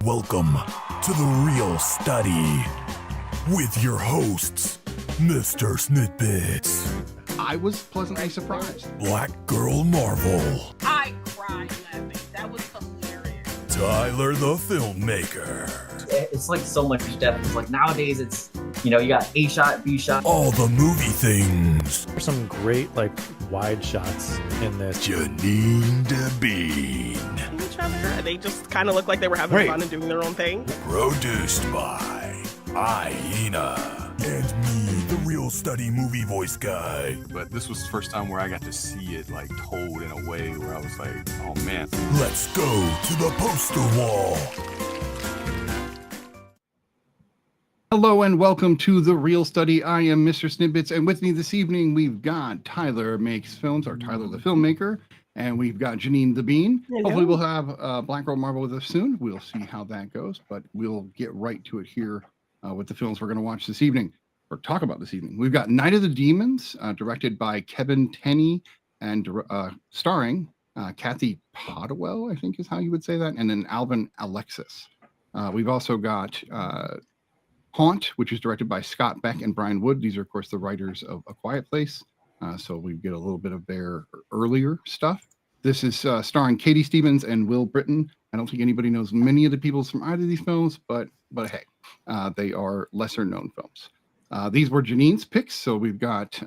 Welcome to The Real Study with your hosts, MrSniDBitS, I was pleasantly surprised. BlackGirlMarvel, I cried laughing. That was hilarious. TylertheFilmmaker. It's like so much depth. It's like nowadays it's, you got A shot, B shot. All the movie things. There's some great wide shots in this. JeannineDaBean. Each other, they just kind of look like they were having fun and doing their own thing. Produced by Hyena. And me, the Real Study movie voice guy. But this was the first time where I got to see it told in a way where I was like, oh man. Let's go to the poster wall. Hello and welcome to The Real Study. I am MrSniDBitS, and with me this evening we've got Tyler Makes Films, or Tyler the Filmmaker, and we've got JeannineDaBean. Hopefully we'll have BlackGirlMarvel with us soon. We'll see how that goes, but we'll get right to it here with the films we're going to watch this evening, or talk about this evening. We've got Night of the Demons, directed by Kevin Tenney, and starring Kathy Podwell, I think is how you would say that, and then Alvin Alexis. We've also got Haunt, which is directed by Scott Beck and Brian Wood. These are, of course, the writers of A Quiet Place. So we get a little bit of their earlier stuff. This is starring Katie Stevens and Will Britton. I don't think anybody knows many of the people from either of these films, but hey, they are lesser known films. These were Janine's picks, so we'll get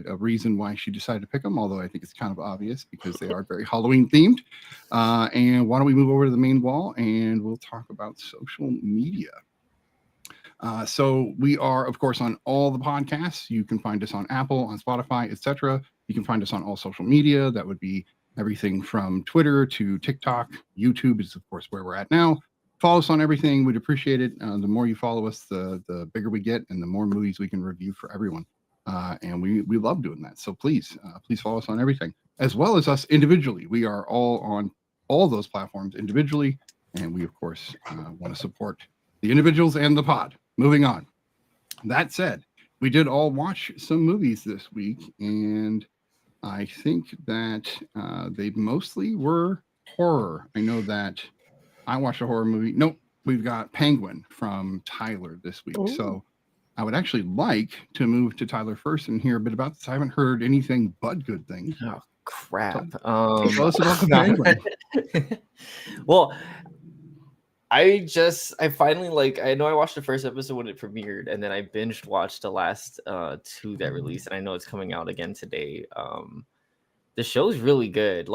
a reason why she decided to pick them, although I think it's kind of obvious because they are very Halloween themed. And why don't we move over to the main wall and we'll talk about social media. So we are, of course, on all the podcasts. You can find us on Apple, on Spotify, etc. You can find us on all social media. That would be everything from Twitter to TikTok. YouTube is, of course, where we're at now. Follow us on everything. We'd appreciate it. The more you follow us, the bigger we get and the more movies we can review for everyone. And we love doing that. So please follow us on everything, as well as us individually. We are all on all those platforms individually. And we, of course, want to support the individuals and the pod. Moving on. That said, we did all watch some movies this week, and I think that they mostly were horror. I know that I watched a horror movie. Nope, we've got Penguin from Tyler this week. Ooh. So I would actually like to move to Tyler first and hear a bit about this. I haven't heard anything but good things. Oh, crap. Tell us about the Penguin. Well, I finally I know I watched the first episode when it premiered, and then I binged watched the last two that released, and I know it's coming out again today. The show's really good,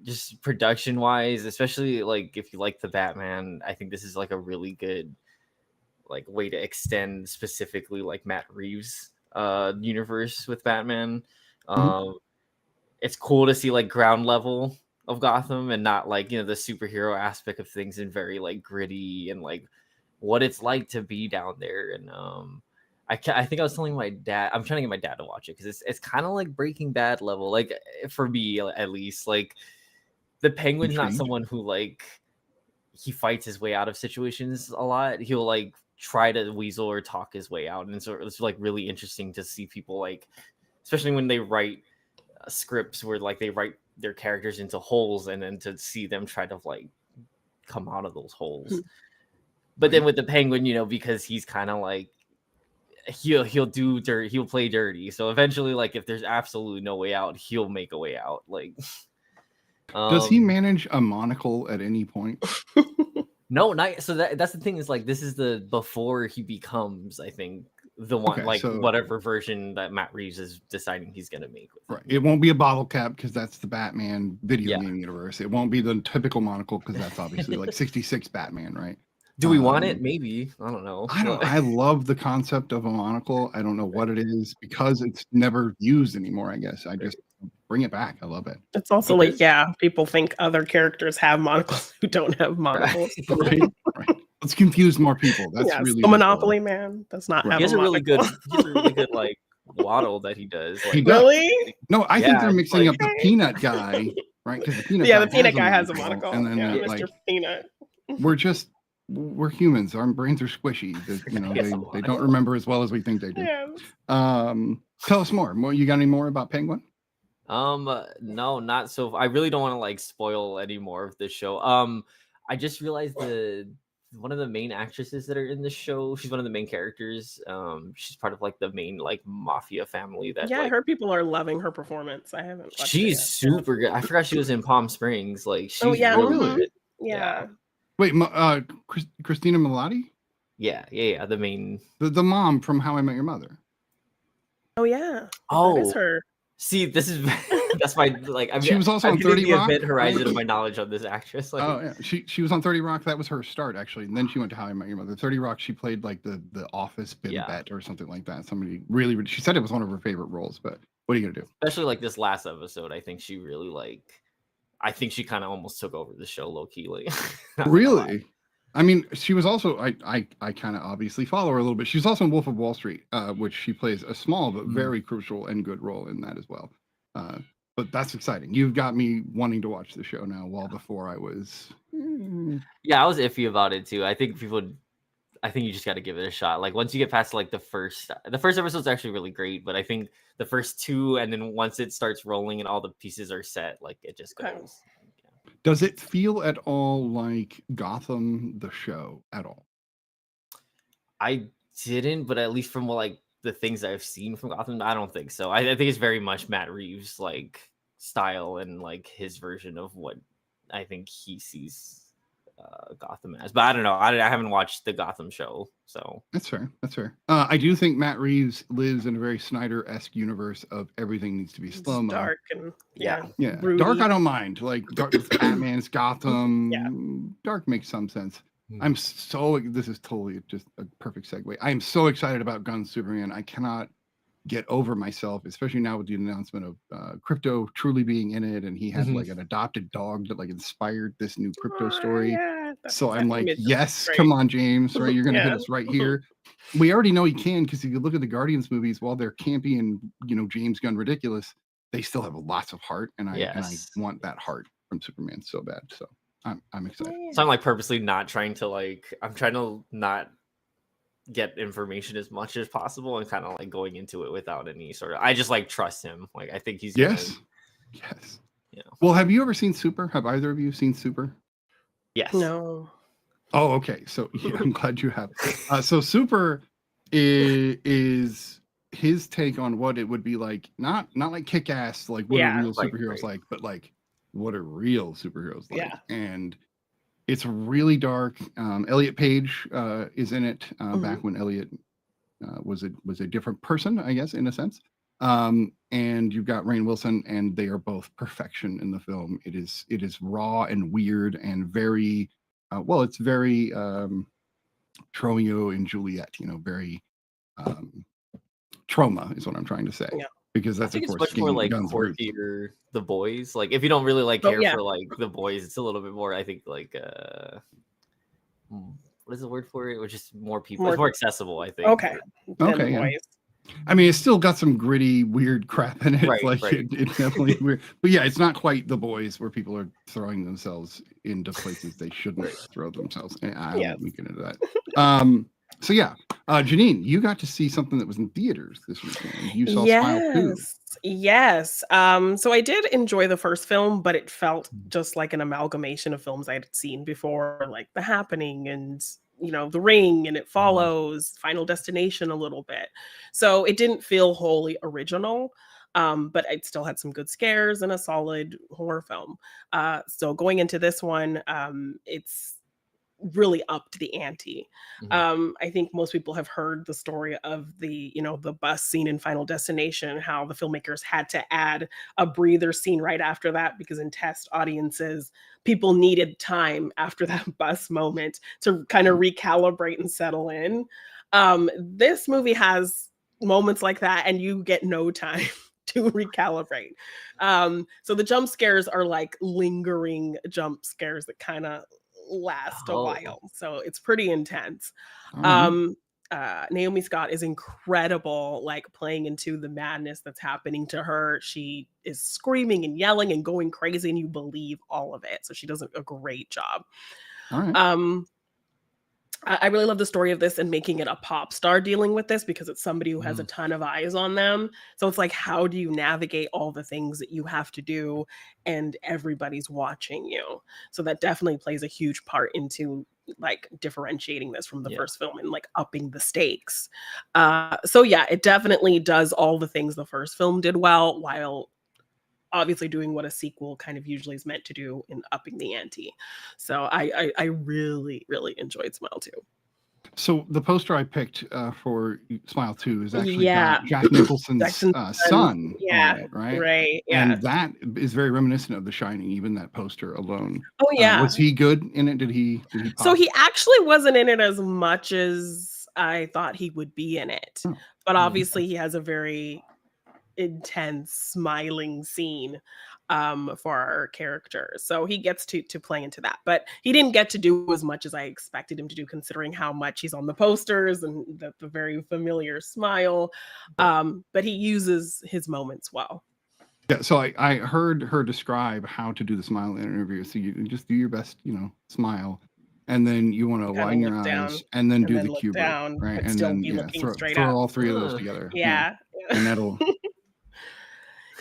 just production wise, especially if you like the Batman. I think this is a really good way to extend specifically Matt Reeves' universe with Batman. It's cool to see ground level of Gotham and not the superhero aspect of things, and very gritty and what it's like to be down there. And I think I was telling my dad, I'm trying to get my dad to watch it because it's kind of like Breaking Bad level, for me at least. The Penguin's not someone who he fights his way out of situations a lot. He'll try to weasel or talk his way out, and so it's really interesting to see people especially when they write scripts where they write their characters into holes, and then to see them try to come out of those holes. But then with the Penguin, because he's kind of he'll play dirty. So eventually, if there's absolutely no way out, he'll make a way out. Does he manage a monocle at any point? No, not so. That's the thing is this is the before he becomes, I think, the one whatever version that Matt Reeves is deciding he's gonna make. Right. It won't be a bottle cap because that's the Batman video game universe. It won't be the typical monocle because that's obviously 66 Batman, right? Do we want it? Maybe. I don't know. I love the concept of a monocle. I don't know what it is because it's never used anymore. I guess I just bring it back. I love it. It's also people think other characters have monocles who don't have monocles. Right. Let's confuse more people. That's really the Monopoly man does not have. He has a really good waddle that he does. Really? No, I think they're mixing up the peanut guy, right? Because the peanut the peanut guy has a monocle. And then Mr. Peanut. We're humans. Our brains are squishy. They don't remember as well as we think they do. Yeah. Tell us more. You got any more about Penguin? No, not so. I really don't want to spoil any more of this show. I just realized one of the main actresses that are in the show, she's one of the main characters. She's part of like the main like mafia family that Yeah, I like heard people are loving her performance. I haven't watched it she's yet. super good. I forgot she was in Palm Springs. Like she's Oh yeah, really really? good. Yeah. Wait, Christina Milioti, Yeah. The main. the mom from How I Met Your Mother. Oh yeah. That Oh, is her. see, this is that's my like. I mean, She was also I'm on getting 30 the Rock, event horizon right? of my knowledge on this actress. Like, Oh yeah, she was on 30 Rock. That was her start actually, and then she went to How I Met Your Mother. 30 Rock, she played like the office Bimbette or something like that. Somebody really, she said it was one of her favorite roles. But what are you gonna do? especially like this last episode, I think she really like. I think she kind of almost took over the show low key. Like, not gonna lie. Really? I mean, she was also I kind of obviously follow her a little bit. She's also in Wolf of Wall Street, which she plays a small but very crucial and good role in that as well. But that's exciting. You've got me wanting to watch the show now. While before I was, Yeah, I was iffy about it too. I think you just got to give it a shot. Like once you get past like the first episode's actually really great, but I think the first two, and then once it starts rolling and all the pieces are set, like it just goes. Okay. does it feel at all like Gotham the show at all? I didn't, but at least from like the things I've seen from Gotham, I don't think so. I think it's very much Matt Reeves' like style and like his version of what I think he sees Gotham as. But I don't know. I haven't watched the Gotham show, so That's fair. That's fair. I do think Matt Reeves lives in a very Snyder-esque universe of everything needs to be It's slow-mo. dark and Yeah. Yeah, broody. dark I don't mind. Like dark, Batman's Gotham. Yeah. Dark makes some sense. This is totally just a perfect segue. I am so excited about Gunn Superman. I cannot get over myself, especially now with the announcement of Crypto truly being in it, and he had like an adopted dog that like inspired this new Crypto story. Yeah, So I'm like, image is yes, great. come on, James, right? You're gonna hit Yeah. us right here. We already know he can, because if you look at the Guardians movies, while they're campy and James Gunn ridiculous, they still have lots of heart, and I want that heart from Superman so bad. So I'm excited. So I'm like purposely not trying to like. I'm trying to not get information as much as possible and kind of like going into it without any sort of. I just like trust him. Like I think he's Yes. Well, have you ever seen Super? Have either of you seen Super? Yes. No. Oh, okay. So yeah, I'm glad you have. So Super is his take on what it would be like, not like Kick-Ass, like what are real superheroes like, but like what are real superheroes like. Yeah. And it's really dark. Elliot Page is in it back when Elliot was a different person, I guess, in a sense. And you've got Rainn Wilson, and they are both perfection in the film. It is raw and weird and very it's very Romeo and Juliet, very trauma is what I'm trying to say. Yeah. Because that's I think of it's course much more like Gunn's roots. quirkier The Boys. Like if you don't really like care for like The Boys, it's a little bit more. I think like what is the word for it? Which is more people. It's more accessible. I think. Okay. Okay. Yeah. I mean, it's still got some gritty, weird crap in it. It's definitely weird. But yeah, it's not quite The Boys where people are throwing themselves into places they shouldn't throw themselves. I won't get into that. So yeah, Janine, you got to see something that was in theaters this weekend. You saw Smile 2. Yes. So I did enjoy the first film, but it felt just like an amalgamation of films I'd seen before, like The Happening and The Ring, and It Follows, Final Destination a little bit. So it didn't feel wholly original, but it still had some good scares and a solid horror film. So going into this one, it's really up to the ante. I think most people have heard the story of the bus scene in Final Destination, how the filmmakers had to add a breather scene right after that because in test audiences, people needed time after that bus moment to kind of recalibrate and settle in. This movie has moments like that, and you get no time to recalibrate. So the jump scares are like lingering jump scares that kind of last a while, so it's pretty intense. Naomi Scott is incredible, like playing into the madness that's happening to her. She is screaming and yelling and going crazy, and you believe all of it. So she does a great job. I really love the story of this and making it a pop star dealing with this, because it's somebody who has a ton of eyes on them. So it's like, how do you navigate all the things that you have to do and everybody's watching you? So that definitely plays a huge part into like differentiating this from the first film and like upping the stakes. So yeah, it definitely does all the things the first film did well, while obviously doing what a sequel kind of usually is meant to do in upping the ante. So I really, really enjoyed Smile 2. So the poster I picked for Smile 2 is actually Yeah. got Jack Nicholson's Jackson's son Yeah. on it, right? Right. Yeah. And that is very reminiscent of The Shining, even that poster alone. Oh yeah. Was he good in it? Did he So pop? he actually wasn't in it as much as I thought he would be in it. Oh. But obviously he has a very intense smiling scene for our character, so he gets to play into that, but he didn't get to do as much as I expected him to do, considering how much he's on the posters and the very familiar smile. But he uses his moments well. Yeah, so I heard her describe how to do the smile in an interview. So you just do your best, smile, and then you want to Kinda line your look eyes, down, and then and do then the look cube, down, right? but And still then be looking throw, straight throw up. all three of those together. Yeah. And that'll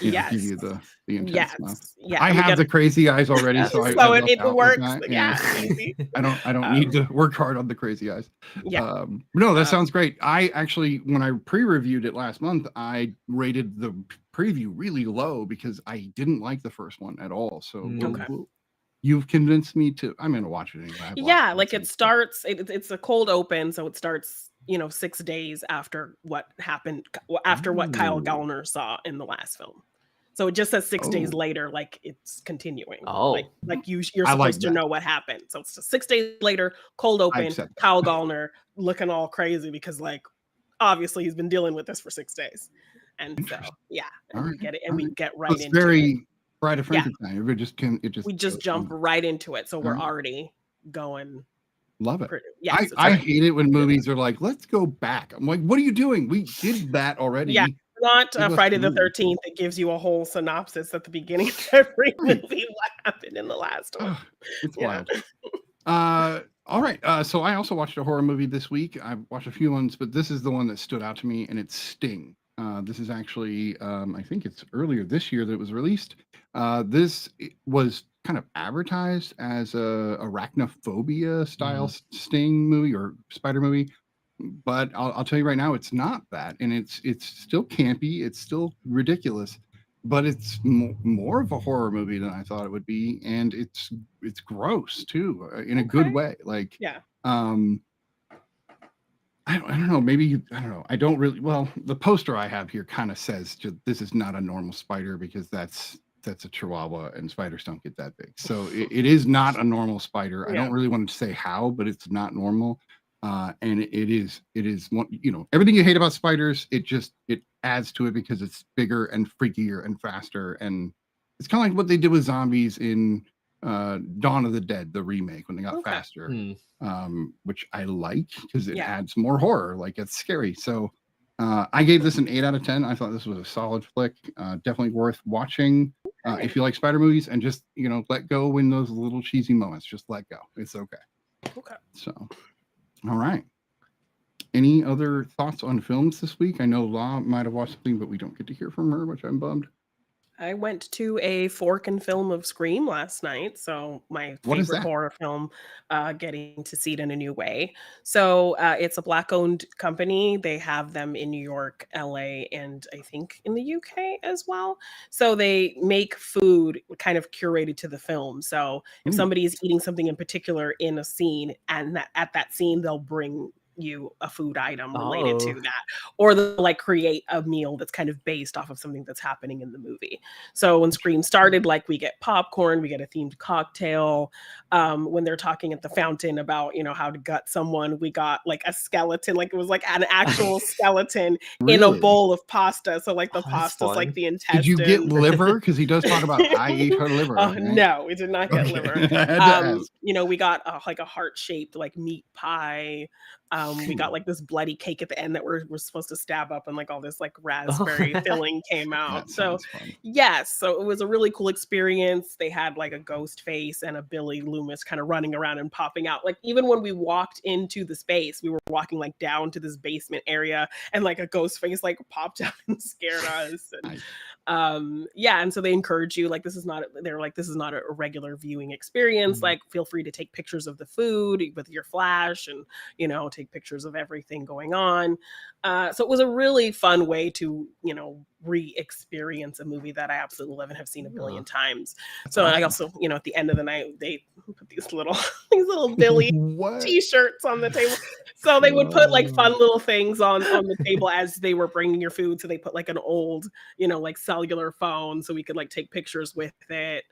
Yes. give you the intense smile. Yes. Yeah. I and we have got- the crazy eyes already, so I so lucked it out with works. that, Yeah. Easy. I don't need to work hard on the crazy eyes. Yeah. No, that sounds great. I actually, when I pre-reviewed it last month, I rated the preview really low because I didn't like the first one at all. So Okay. you've convinced me to. I'm gonna watch it anyway. I've watched Yeah, it like since. it starts. It's a cold open, so it starts 6 days after what happened, after what Kyle Ooh. Gallner saw in the last film. So it just says 6 days Oh. later, like it's continuing. Oh. like you're I like supposed to that. know what happened. So it's just 6 days later, cold open, accept that. Kyle Gallner looking all crazy because like obviously he's been dealing with this for 6 days, and so yeah, and we Alright, get it, and we alright. get So right it's into it. very Bride of Frankenstein. It We just goes jump from- right into it, so we're Alright. already going. Love it. Yes, it's I like- hate it when movies are like, let's go back. I'm like, what are you doing? We did that already. Yeah. Not Give us Friday the the 13th. It gives you a whole synopsis at the beginning of every movie. What happened in the last one? Ugh, it's Yeah. wild. All right. So I also watched a horror movie this week. I've watched a few ones, but this is the one that stood out to me, and it's Sting. This is actually, I think it's earlier this year that it was released. This was kind of advertised as a arachnophobia style Sting movie or spider movie, but I'll tell you right now, it's not that, and it's still campy, it's still ridiculous, but it's more of a horror movie than I thought it would be, and it's gross too, in a good Okay. way. Like, Yeah. I don't know. Maybe I don't know. I don't really. Well, the poster I have here kind of says this is not a normal spider because that's a chihuahua and spiders don't get that big. So it is not a normal spider. I Yeah. don't really want to say how, but it's not normal. And it is one, everything you hate about spiders, it adds to it because it's bigger and freakier and faster. And it's kind of like what they did with zombies in Dawn of the Dead, the remake, when they got faster, which I like because it adds more horror. Like, it's scary. So I gave this an 8 out of 10. I thought this was a solid flick. Definitely worth watching if you like spider movies, and just let go when those little cheesy moments. Just let go. It's okay. Okay. So, all right. Any other thoughts on films this week? I know Law might have watched something, but we don't get to hear from her, which I'm bummed. I went to a fork and film of Scream last night. So my What is favorite that? horror film, getting to see it in a new way. So it's a Black-owned company. They have them in New York, LA, and I think in the UK as well. So they make food kind of curated to the film. So if somebody is eating something in particular in a scene, and at that scene, they'll bring you a food item related to that, or they'll like create a meal that's kind of based off of something that's happening in the movie. So when Scream started, like, we get popcorn, we get a themed cocktail. When they're talking at the fountain about how to gut someone, we got like a skeleton, like it was like an actual skeleton in a Really? bowl of pasta. So like the that's pasta's fun. like the intestine. Did you get liver? Because he does talk about I ate her liver. Oh right? no, we did not get Okay. liver. I had to ask. We got like a heart-shaped like meat pie. We got like this bloody cake at the end that we're supposed to stab up, and like all this like raspberry filling came out. So yes, so it was a really cool experience. They had like a ghost face and a Billy Loomis kind of running around and popping out. Like even when we walked into the space, we were walking like down to this basement area, and like a ghost face like popped out and scared us. And yeah, and so they encourage you, like this is not a regular viewing experience. Like feel free to take pictures of the food with your flash, and take pictures of everything going on. So it was a really fun way to re-experience a movie that I absolutely love and have seen a billion times. So I also, at the end of the night, they put these little Billy t-shirts on the table. So they would put like fun little things on the table as they were bringing your food. So they put like an old, like cellular phone so we could like take pictures with it,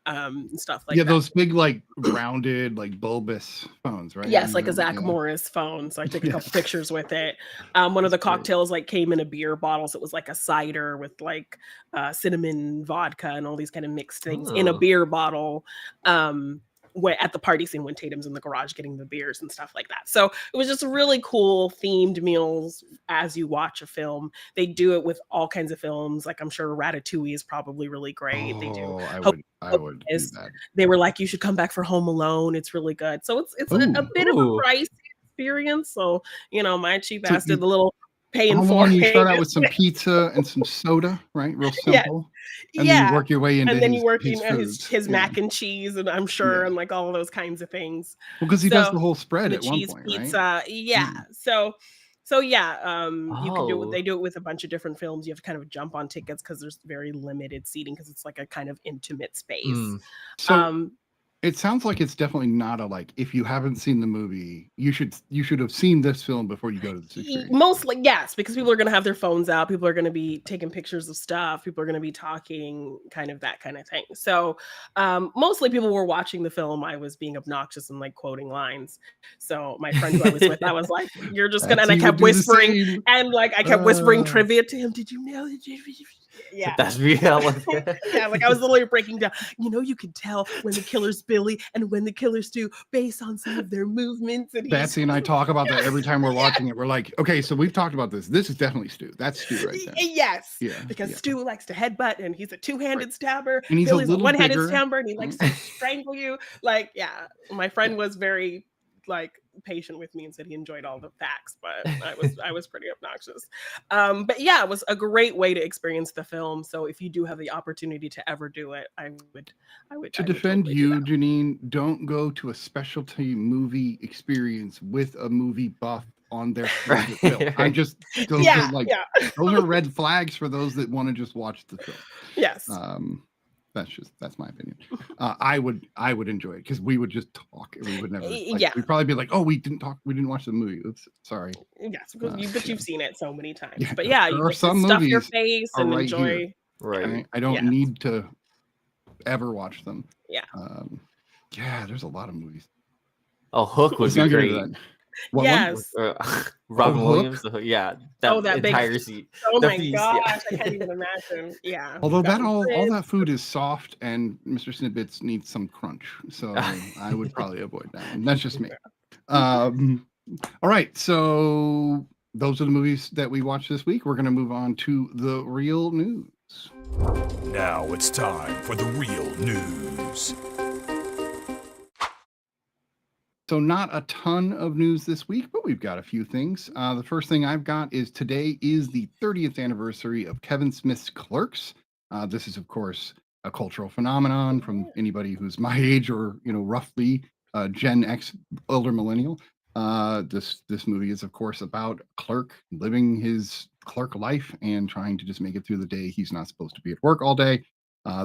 and stuff like that. Yeah, those big like rounded like bulbous phones, right? Yes, like a Zach Morris phone. So I took a couple pictures with it. One of the cocktails like came in a beer bottle, so it was like a cider with like cinnamon vodka and all these kind of mixed things in a beer bottle. At the party scene when Tatum's in the garage getting the beers and stuff like that. So it was just really cool themed meals as you watch a film. They do it with all kinds of films. Like I'm sure Ratatouille is probably really great. They do. I would do that. They were like, you should come back for Home Alone. It's really good. So it's a bit of a pricey experience. So, my cheap ass did the little paying for it. You start out with some pizza and some soda, right? Real simple. And then you work your way into his mac and cheese, and I'm sure, and like all of those kinds of things. Well, because he does the whole spread at one point, pizza, right? Yeah. So you can do it. They do it with a bunch of different films. You have to kind of jump on tickets because there's very limited seating because it's like a kind of intimate space. It sounds like it's definitely not a like if you haven't seen the movie, you should have seen this film before you go to the experience. Mostly, yes, because people are going to have their phones out. People are going to be taking pictures of stuff. People are going to be talking, kind of that kind of thing. So mostly people were watching the film. I was being obnoxious and like quoting lines. So my friend who I was with, I was like, "You're just gonna," and I kept whispering, and like I kept whispering trivia to him. Did you know that? Yeah, that's real. Yeah, like I was literally breaking down. You can tell when the killer's Billy and when the killer's Stu based on some of their movements. And Batsy and I talk about that every time we're watching it. We're like, okay, so we've talked about this. This is definitely Stu. That's Stu right there. Yes. Yeah. Because Stu likes to headbutt, and he's a two-handed stabber. And he's Billy's a a one-handed bigger. stabber, and he likes to strangle you. Like, yeah, my friend was very like patient with me and said he enjoyed all the facts, but I was pretty obnoxious. But yeah, it was a great way to experience the film. So if you do have the opportunity to ever do it, I would to defend you, Jeanine, don't go to a specialty movie experience with a movie buff on their favorite film. I'm just those are red flags for those that want to just watch the film. Yes. That's my opinion. I would enjoy it because we would just talk. We would never. We'd probably be like, "Oh, we didn't talk. We didn't watch the movie. Oops, sorry." Yes, but you've seen it so many times. Yeah, but yeah, there you are some stuff movies your face and right enjoy. Here. Right. I don't need to ever watch them. Yeah. There's a lot of movies. Oh, Hook was great. Yes. Robin Williams. That entire big seat. Oh my gosh, I can't even imagine. Yeah. Although all that food is soft, and MrSniDBitS needs some crunch, so I would probably avoid that. And that's just me. All right, so those are the movies that we watched this week. We're going to move on to the real news. Now it's time for the real news. So not a ton of news this week, but we've got a few things. The first thing I've got is today is the 30th anniversary of Kevin Smith's Clerks. This is, of course, a cultural phenomenon from anybody who's my age or, roughly Gen X, older millennial. This movie is, of course, about a clerk living his clerk life and trying to just make it through the day. He's not supposed to be at work all day.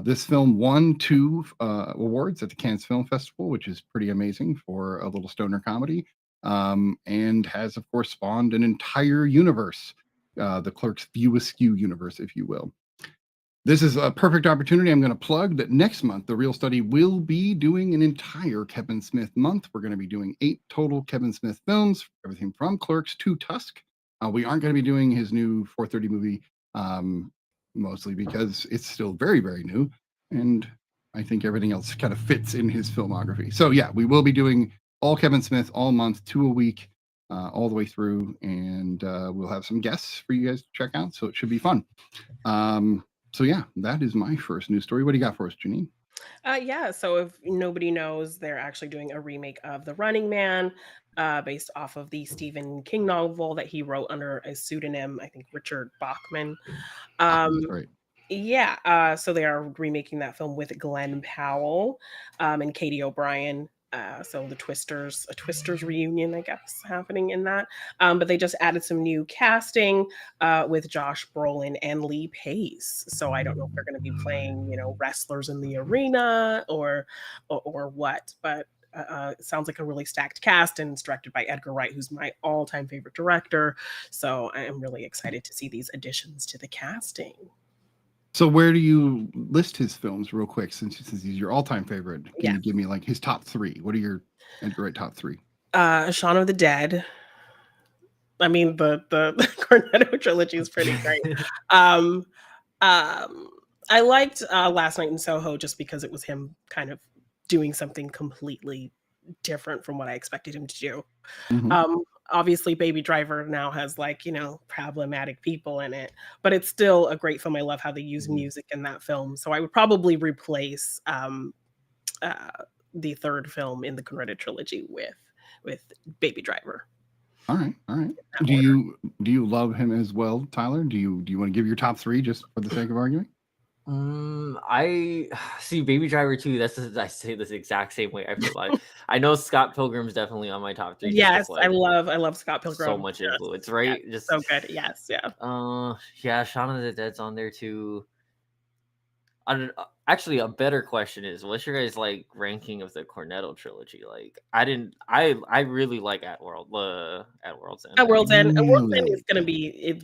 This film won 2 awards at the Cannes Film Festival, which is pretty amazing for a little stoner comedy, and has, of course, spawned an entire universe, the Clerks View Askew universe, if you will. This is a perfect opportunity. I'm going to plug that next month, The Real Study will be doing an entire Kevin Smith month. We're going to be doing 8 total Kevin Smith films, everything from Clerks to Tusk. We aren't going to be doing his new 4:30 movie, mostly because it's still very, very new. And I think everything else kind of fits in his filmography. So yeah, we will be doing all Kevin Smith all month, 2 a week. all the way through, and we'll have some guests for you guys to check out. So it should be fun. So yeah, that is my first news story. What do you got for us, Janine? Yeah, so if nobody knows, they're actually doing a remake of The Running Man, based off of the Stephen King novel that he wrote under a pseudonym, I think Richard Bachman. Right. Yeah, so they are remaking that film with Glenn Powell and Katie O'Brien. So a Twisters reunion, I guess, happening in that. But they just added some new casting with Josh Brolin and Lee Pace. So I don't know if they're going to be playing, wrestlers in the arena or what. But it sounds like a really stacked cast, and it's directed by Edgar Wright, who's my all-time favorite director. So I am really excited to see these additions to the casting. So where do you list his films real quick, since he's your all-time favorite? Can you give me like his top 3? What are your Edgar Wright top 3? Shaun of the Dead. I mean, the Cornetto trilogy is pretty great. I liked Last Night in Soho just because it was him kind of doing something completely different from what I expected him to do. Mm-hmm. Obviously Baby Driver now has problematic people in it, but it's still a great film. I love how they use music in that film. So I would probably replace the third film in the Cornetto trilogy with Baby Driver. All right. Do you love him as well, Tyler? Do you want to give your top 3 just for the sake of arguing? I see Baby Driver 2. I say this exact same way. I feel like I know Scott Pilgrim's definitely on my top 3. Yes, I love Scott Pilgrim. So much influence, right? Yeah, just so good. Yes, yeah. Yeah, Shaun of the Dead's on there too. Actually, a better question is, what's your guys ranking of the Cornetto trilogy? I really like At World's End. At World's End is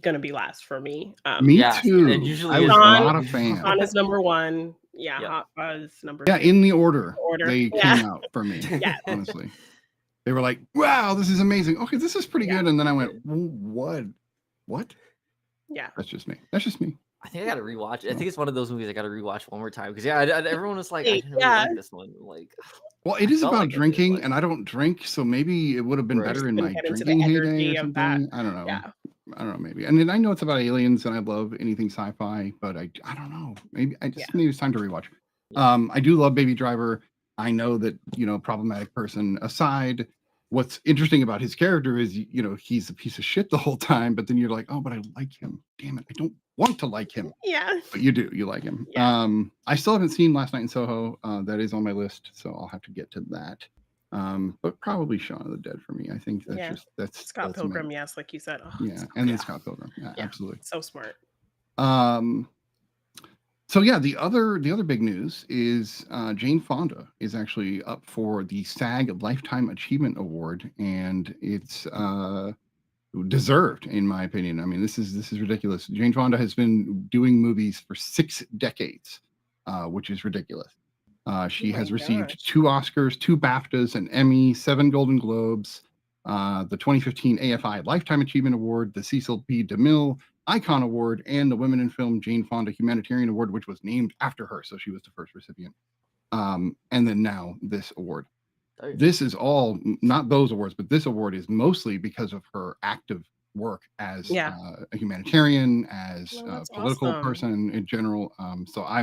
gonna be last for me. Me too. It usually I was not a fan. Han is number 1. Yeah, Hot Fuzz number 2. Yeah, in the order they came out for me. Yeah, honestly, they were like, "Wow, this is amazing. Okay, this is pretty good." And then I went, "What? Yeah, that's just me." I think I gotta rewatch it. I think it's one of those movies I gotta rewatch one more time because everyone was like, I didn't really like this one. Well, it is about drinking, and I don't drink, so maybe it would have been better in my drinking heyday or something. I don't know. Yeah. I don't know, maybe. And then I know it's about aliens, and I love anything sci-fi, but I don't know. Maybe maybe it's time to rewatch. I do love Baby Driver. I know that problematic person aside, what's interesting about his character is he's a piece of shit the whole time, but then you're like, oh, but I like him. Damn it, I don't want to like him. Yeah, but you do. You like him. Yeah. I still haven't seen Last Night in Soho. That is on my list, so I'll have to get to that. But probably Shaun of the Dead for me. I think that's Scott Pilgrim. Yes, like you said. Oh, and then Scott Pilgrim. Yeah, absolutely. So smart. So yeah, the other big news is Jane Fonda is actually up for the SAG Lifetime Achievement Award, and it's deserved, in my opinion. I mean, this is ridiculous. Jane Fonda has been doing movies for 6 decades, which is ridiculous. She has received 2 Oscars, 2 BAFTAs, an Emmy, 7 Golden Globes, the 2015 AFI Lifetime Achievement Award, the Cecil B. DeMille Icon Award, and the Women in Film Jane Fonda Humanitarian Award, which was named after her, so she was the first recipient. And then now this award. This is all, not those awards, but this award is mostly because of her active work as a humanitarian, as a political person in general. So I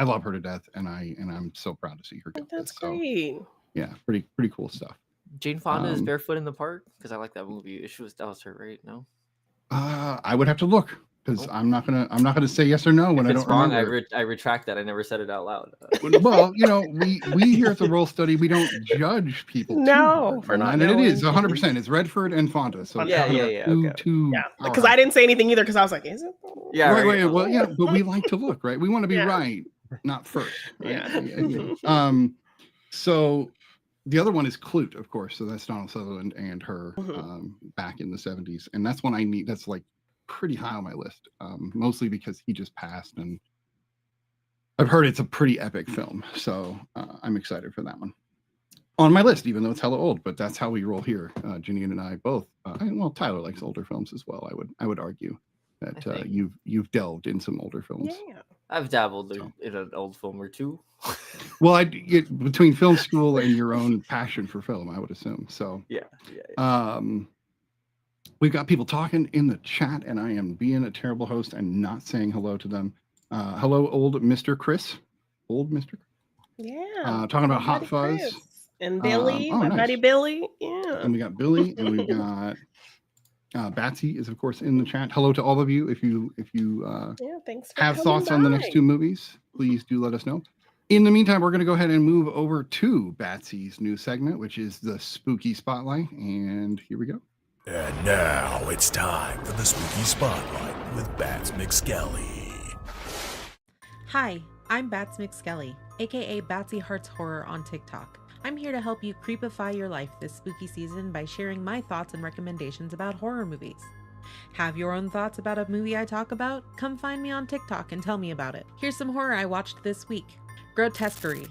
love her to death, and I'm so proud to see her get That's this. So, great. yeah, pretty cool stuff. Jane Fonda is Barefoot in the Park, because I like that movie. That was her, right? No. I would have to look, because I'm not gonna say yes or no when I don't remember. I retract that. I never said it out loud. Well, we here at the Roll Study, we don't judge people. No, for not. And it is 100%. It's Redford and Fonda. So two. Because I didn't say anything either, because I was like, is it? Yeah. Right. Well, yeah, but we like to look, right? We want to be right, not first. Right? Yeah. So the other one is Clute, of course. So that's Donald Sutherland and her back in the 70s, and that's one I need. That's pretty high on my list, mostly because he just passed, and I've heard it's a pretty epic film, so I'm excited for that one on my list, even though it's hella old. But that's how we roll here. Janine and I both. Tyler likes older films as well. I would argue that you've delved in some older films. Yeah. I've dabbled So. in an old film or two. Well, I get between film school and your own passion for film, I would assume. So Yeah. we've got people talking in the chat, and I am being a terrible host and not saying hello to them. Hello, old Mr. Chris. Old Mr. Yeah. Talking about my Hot buddy Fuzz. Chris. And Billy, oh, my nice. buddy Billy. Yeah. And we got Billy, and we've got Batsy is of course in the chat. Hello to all of you. If you Yeah, thanks for have coming thoughts on the next by. two movies, please do let us know. In the meantime, we're going to go ahead and move over to Batsy's new segment, which is the Spooky Spotlight. And here we go. And now it's time for the Spooky Spotlight with Bats McSkelly. Hi, I'm Bats McSkelly, aka Batsy Hearts Horror on TikTok. I'm here to help you creepify your life this spooky season by sharing my thoughts and recommendations about horror movies. Have your own thoughts about a movie I talk about? Come find me on TikTok and tell me about it. Here's some horror I watched this week. Grotesquerie.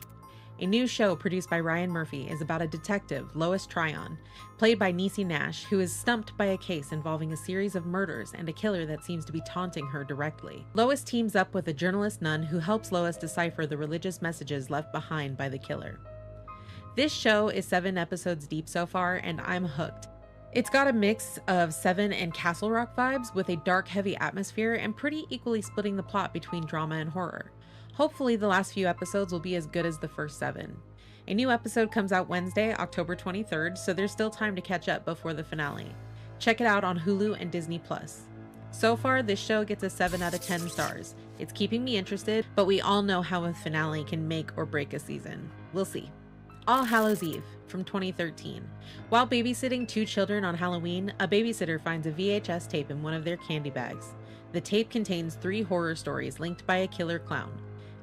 A new show produced by Ryan Murphy is about a detective, Lois Tryon, played by Niecy Nash, who is stumped by a case involving a series of murders and a killer that seems to be taunting her directly. Lois teams up with a journalist nun who helps Lois decipher the religious messages left behind by the killer. This show is 7 episodes deep so far, and I'm hooked. It's got a mix of Seven and Castle Rock vibes with a dark, heavy atmosphere and pretty equally splitting the plot between drama and horror. Hopefully the last few episodes will be as good as the first 7. A new episode comes out Wednesday, October 23rd, so there's still time to catch up before the finale. Check it out on Hulu and Disney+. So far, this show gets a 7 out of 10 stars. It's keeping me interested, but we all know how a finale can make or break a season. We'll see. All Hallows Eve from 2013. While babysitting 2 children on Halloween, a babysitter finds a VHS tape in one of their candy bags. The tape contains 3 horror stories linked by a killer clown.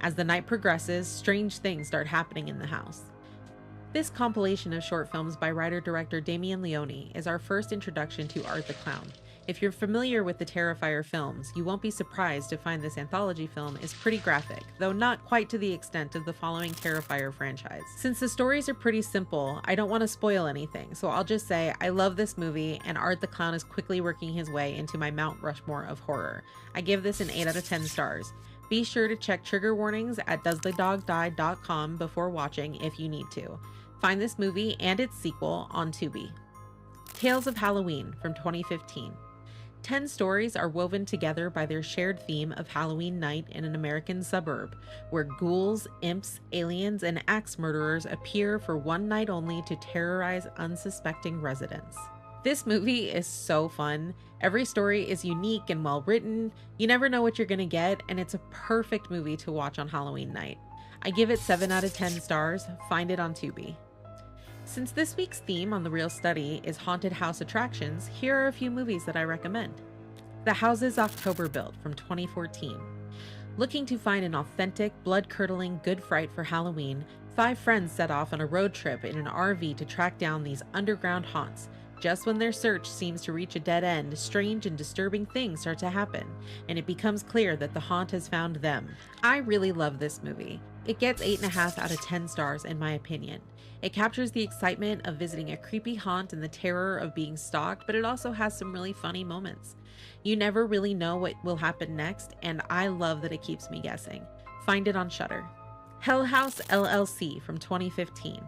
As the night progresses, strange things start happening in the house. This compilation of short films by writer-director Damien Leone is our first introduction to Art the Clown. If you're familiar with the Terrifier films, you won't be surprised to find this anthology film is pretty graphic, though not quite to the extent of the following Terrifier franchise. Since the stories are pretty simple, I don't want to spoil anything, so I'll just say I love this movie, and Art the Clown is quickly working his way into my Mount Rushmore of horror. I give this an 8 out of 10 stars. Be sure to check trigger warnings at doesthedogdie.com before watching if you need to. Find this movie and its sequel on Tubi. Tales of Halloween from 2015. 10 stories are woven together by their shared theme of Halloween night in an American suburb, where ghouls, imps, aliens, and axe murderers appear for one night only to terrorize unsuspecting residents. This movie is so fun. Every story is unique and well written. You never know what you're gonna get, and it's a perfect movie to watch on Halloween night. I give it 7 out of 10 stars. Find it on Tubi. Since this week's theme on The Real Study is haunted house attractions, here are a few movies that I recommend. The Houses October Built from 2014. Looking to find an authentic, blood-curdling good fright for Halloween, 5 friends set off on a road trip in an RV to track down these underground haunts. Just when their search seems to reach a dead end, strange and disturbing things start to happen, and it becomes clear that the haunt has found them. I really love this movie. It gets 8.5 out of 10 stars in my opinion. It captures the excitement of visiting a creepy haunt and the terror of being stalked, but it also has some really funny moments. You never really know what will happen next, and I love that it keeps me guessing. Find it on Shudder. Hell House LLC from 2015.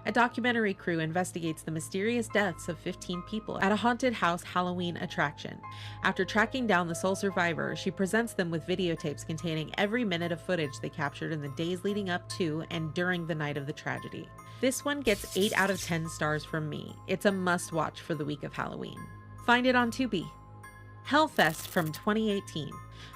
A documentary crew investigates the mysterious deaths of 15 people at a haunted house Halloween attraction. After tracking down the sole survivor, she presents them with videotapes containing every minute of footage they captured in the days leading up to and during the night of the tragedy. This one gets 8 out of 10 stars from me. It's a must-watch for the week of Halloween. Find it on Tubi. Hellfest from 2018.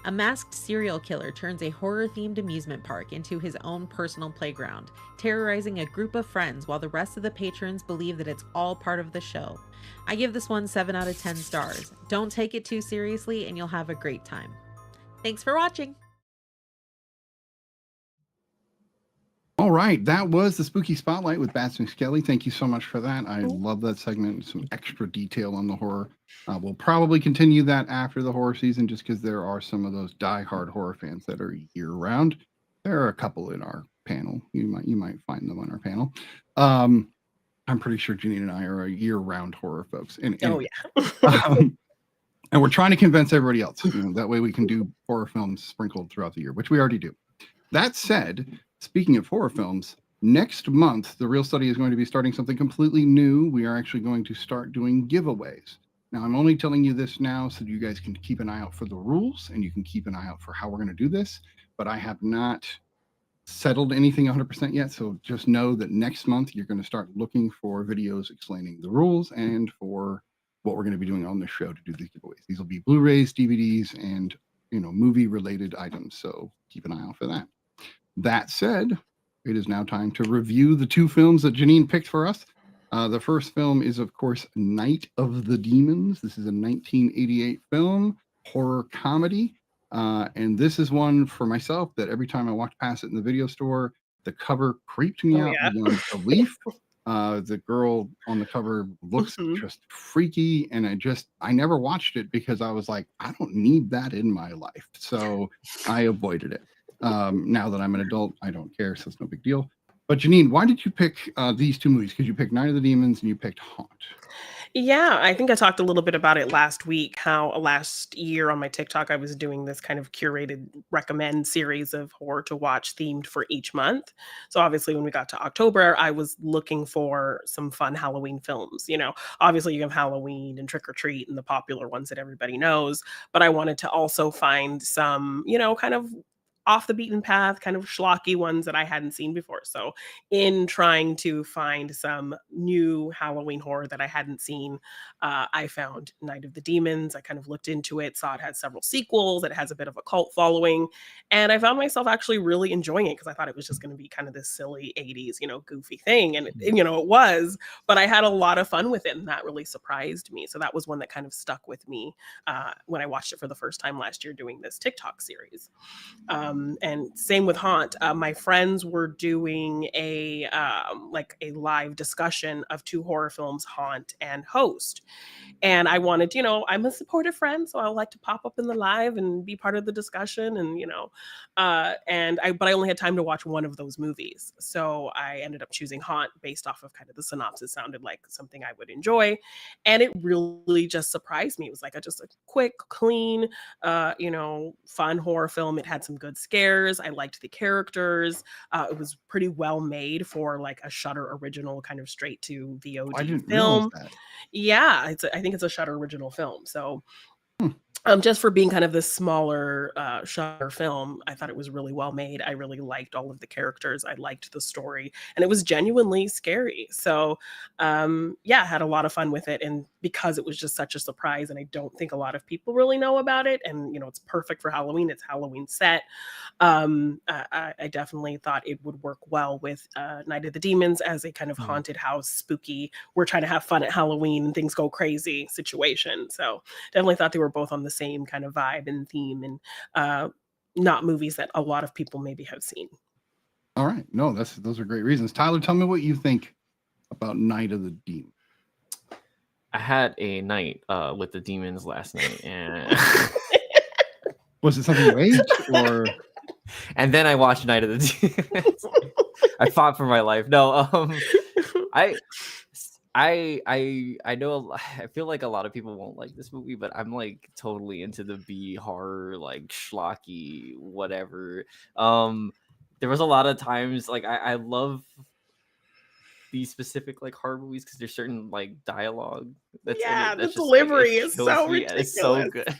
A masked serial killer turns a horror-themed amusement park into his own personal playground, terrorizing a group of friends while the rest of the patrons believe that it's all part of the show. I give this one 7 out of 10 stars. Don't take it too seriously and you'll have a great time. Thanks for watching! All right, that was the Spooky Spotlight with Bats McSkelly. Thank you so much for that. I love that segment. Some extra detail on the horror. We'll probably continue that after the horror season, just because there are some of those die-hard horror fans that are year-round. There are a couple in our panel. You might find them on our panel. I'm pretty sure Janine and I are a year-round horror folks. Oh yeah. And we're trying to convince everybody else. That way we can do horror films sprinkled throughout the year, which we already do. That said, speaking of horror films, next month, The Real Study is going to be starting something completely new. We are actually going to start doing giveaways. Now, I'm only telling you this now so you guys can keep an eye out for the rules and you can keep an eye out for how we're going to do this. But I have not settled anything 100% yet. So just know that next month, you're going to start looking for videos explaining the rules and for what we're going to be doing on the show to do these giveaways. These will be Blu-rays, DVDs, and movie-related items. So keep an eye out for that. That said, it is now time to review the two films that Janine picked for us. The first film is, of course, Night of the Demons. This is a 1988 film, horror comedy. And this is one for myself that every time I walked past it in the video store, the cover creeped me out beyond belief. The girl on the cover looks just freaky, and I never watched it because I was like, I don't need that in my life. So I avoided it. Now that I'm an adult, I don't care, so it's no big deal. But Janine, why did you pick these two movies? Because you picked Night of the Demons and you picked Haunt. Yeah, I think I talked a little bit about it last week, how last year on my TikTok, I was doing this kind of curated recommend series of horror to watch themed for each month. So obviously when we got to October, I was looking for some fun Halloween films. Obviously you have Halloween and Trick or Treat and the popular ones that everybody knows, but I wanted to also find some, kind of off the beaten path, kind of schlocky ones that I hadn't seen before. So in trying to find some new Halloween horror that I hadn't seen, I found Night of the Demons. I kind of looked into it, saw it had several sequels, it has a bit of a cult following, and I found myself actually really enjoying it because I thought it was just going to be kind of this silly 80s, goofy thing. And, it was, but I had a lot of fun with it, and that really surprised me. So that was one that kind of stuck with me when I watched it for the first time last year doing this TikTok series. And same with Haunt. My friends were doing a live discussion of two horror films, Haunt and Host. And I wanted, I'm a supportive friend, so I like to pop up in the live and be part of the discussion. And, but I only had time to watch one of those movies. So I ended up choosing Haunt based off of kind of the synopsis. Sounded like something I would enjoy. And it really just surprised me. It was like just a quick, clean, fun horror film. It had some good scares. I liked the characters. It was pretty well made for like a Shudder original, kind of straight to VOD I didn't film. realize that. Yeah, I think it's a Shudder original film. So just for being kind of this smaller Shudder film, I thought it was really well made. I really liked all of the characters. I liked the story, and it was genuinely scary. So I had a lot of fun with it. And because it was just such a surprise, and I don't think a lot of people really know about it, and it's perfect for Halloween. It's Halloween set. I definitely thought it would work well with Night of the Demons as a kind of haunted house, spooky, we're trying to have fun at Halloween and things go crazy situation. So definitely thought they were both on the same kind of vibe and theme, and not movies that a lot of people maybe have seen. All right. No, those are great reasons. Tyler, tell me what you think about Night of the Demons. I had a night with the demons last night, and was it something you ate or? And then I watched Night of the Demons. I fought for my life. No, I know. I feel like a lot of people won't like this movie, but I'm like totally into the B horror, like schlocky, whatever. There was a lot of times like I love these specific like horror movies because there's certain like dialogue that's in it, that's the delivery is so ridiculous. It's so good.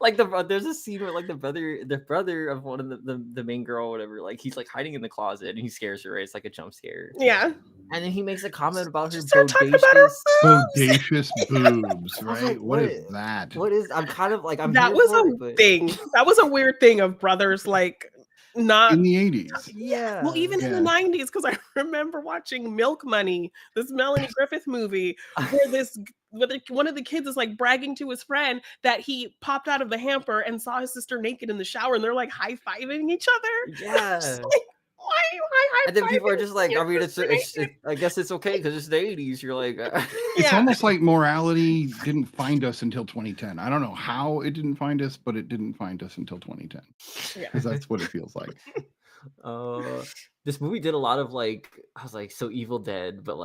Like there's a scene where like the brother of one of the main girl, whatever, like he's like hiding in the closet and he scares her, right? It's like a jump scare. Yeah. And then he makes a comment about her bodacious boobs, right? Like, what is that? What is? I'm kind of like that was a thing. That was a weird thing of brothers like not in the 80s. Yeah. Well, even in the 90s, because I remember watching Milk Money, this Melanie Griffith movie, where one of the kids is like bragging to his friend that he popped out of the hamper and saw his sister naked in the shower, and they're like high-fiving each other. Yeah. Why and then people are just like, I mean, I guess it's okay because it's the 80s. You're like, it's almost like morality didn't find us until 2010. I don't know how it didn't find us, but it didn't find us until 2010. Because that's what it feels like. This movie did a lot of like, I was like, so Evil Dead, but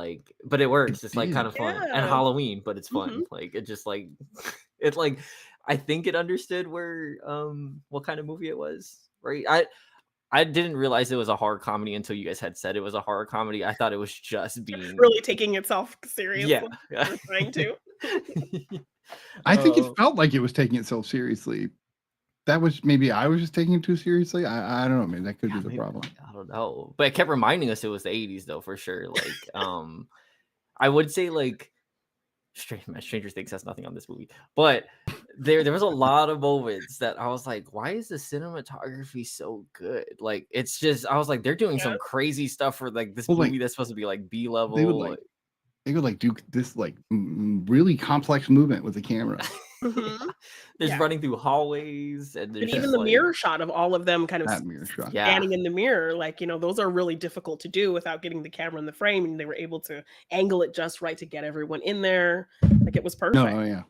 it works. It's like kind of fun, and Halloween, but it's fun. Like it just like It's like I think it understood where what kind of movie it was, right? I didn't realize it was a horror comedy until you guys had said it was a horror comedy. I thought it was just being Really taking itself seriously. Yeah. We're trying to. I think it felt like it was taking itself seriously. That was maybe I was just taking it too seriously. I don't know. Maybe that could be the problem. I don't know, but it kept reminding us it was the 80s though, for sure. Like, I would say like Stranger Things has nothing on this movie, but there was a lot of moments that I was like, why is the cinematography so good? Like, it's just I was like, they're doing some crazy stuff for like this movie that's supposed to be like B level. They would like do this like really complex movement with the camera. There's running through hallways, and there's even the mirror shot of all of them kind of standing in the mirror, like, you know, those are really difficult to do without getting the camera in the frame, and they were able to angle it just right to get everyone in there. Like, it was perfect.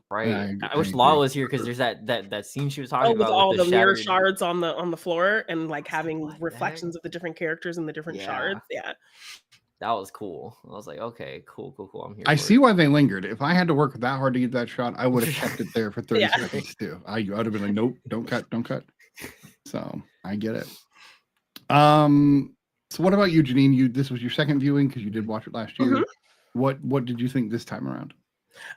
Right. Yeah, I wish Law was here because there's that scene she was talking about with all the mirror shattered shards on the floor and like having reflections of the different characters and the different shards. Yeah. That was cool. I was like, okay, cool. I'm here. I see why they lingered. If I had to work that hard to get that shot, I would have kept it there for 30 seconds too. I would have been like, nope, don't cut. So I get it. So what about you, Janine? This was your second viewing because you did watch it last year. What did you think this time around?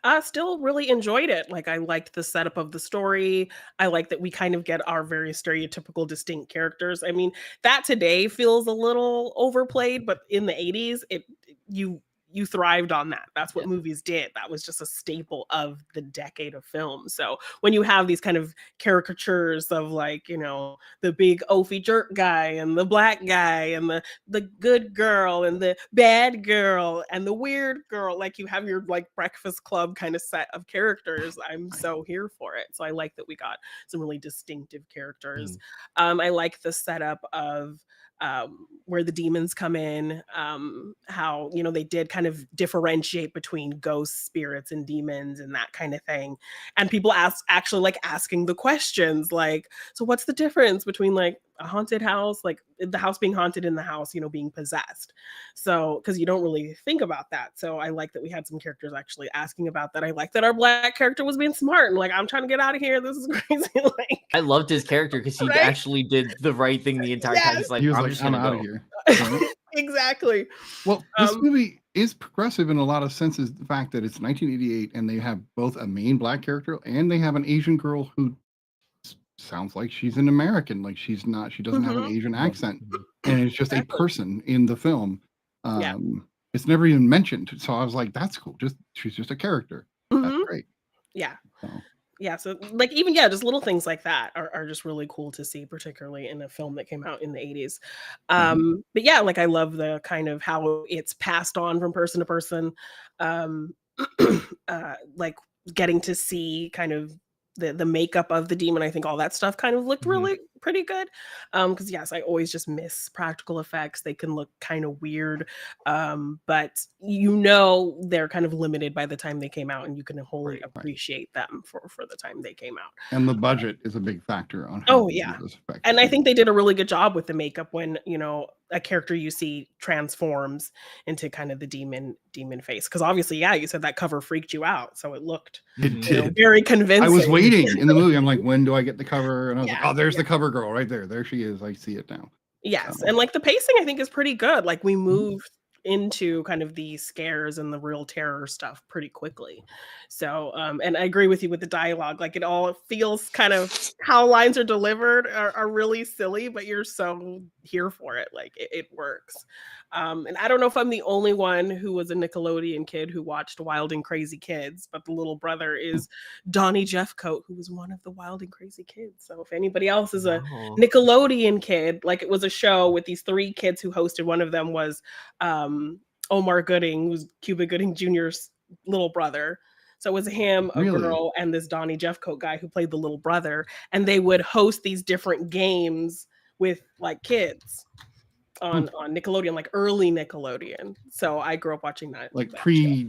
I still really enjoyed it. Like, I liked the setup of the story. I like that we kind of get our very stereotypical distinct characters. I mean, that today feels a little overplayed, but in the 80s, you thrived on that. That's what movies did. That was just a staple of the decade of film. So when you have these kind of caricatures of, like, you know, the big oafy jerk guy and the black guy and the good girl and the bad girl and the weird girl, like, you have your like Breakfast Club kind of set of characters. I'm so here for it. So I like that we got some really distinctive characters. I like the setup of where the demons come in, how, you know, they did kind of differentiate between ghosts, spirits, and demons and that kind of thing. And people actually like asking the questions like, so what's the difference between like a haunted house, like the house being haunted and the house, you know, being possessed? So, because you don't really think about that. So I like that we had some characters actually asking about that. I like that our black character was being smart and like, I'm trying to get out of here. This is crazy. Like, I loved his character because he actually did the right thing the entire time. He's like, I'm just gonna out go. of here. Exactly. Well, this movie is progressive in a lot of senses. The fact that it's 1988 and they have both a main black character and they have an Asian girl who sounds like she's an American. Like, she doesn't have an Asian accent, and it's just a person in the film. It's never even mentioned. So I was like, that's cool. She's just a character. That's great. So like, even just little things like that are just really cool to see, particularly in a film that came out in the 80s. But yeah, like, I love the kind of how it's passed on from person to person. Like, getting to see kind of the makeup of the demon. I think all that stuff kind of looked really pretty good. Because yes, I always just miss practical effects. They can look kind of weird. But you know, they're kind of limited by the time they came out, and you can wholly appreciate them for the time they came out. And the budget is a big factor on how those effects. And I think they did a really good job with the makeup when, you know, a character you see transforms into kind of the demon face. Because obviously, you said that cover freaked you out, so it looked very convincing. I was waiting in the movie. I'm like, when do I get the cover? And I was like, oh, there's the cover girl right there. There she is. I see it now. Yes, and like the pacing, I think, is pretty good. Like, we moved into kind of the scares and the real terror stuff pretty quickly. So, and I agree with you with the dialogue. Like, it all feels kind of how lines are delivered are really silly, but you're so here for it. Like, it works. And I don't know if I'm the only one who was a Nickelodeon kid who watched Wild and Crazy Kids, but the little brother is Donnie Jeffcoat, who was one of the Wild and Crazy Kids. So if anybody else is a Nickelodeon kid, like, it was a show with these 3 kids who hosted. One of them was Omar Gooding, who's Cuba Gooding Jr.'s little brother. So it was him, a girl, and this Donnie Jeffcoat guy who played the little brother. And they would host these different games with like kids on Nickelodeon, like early Nickelodeon. So I grew up watching that. Like pre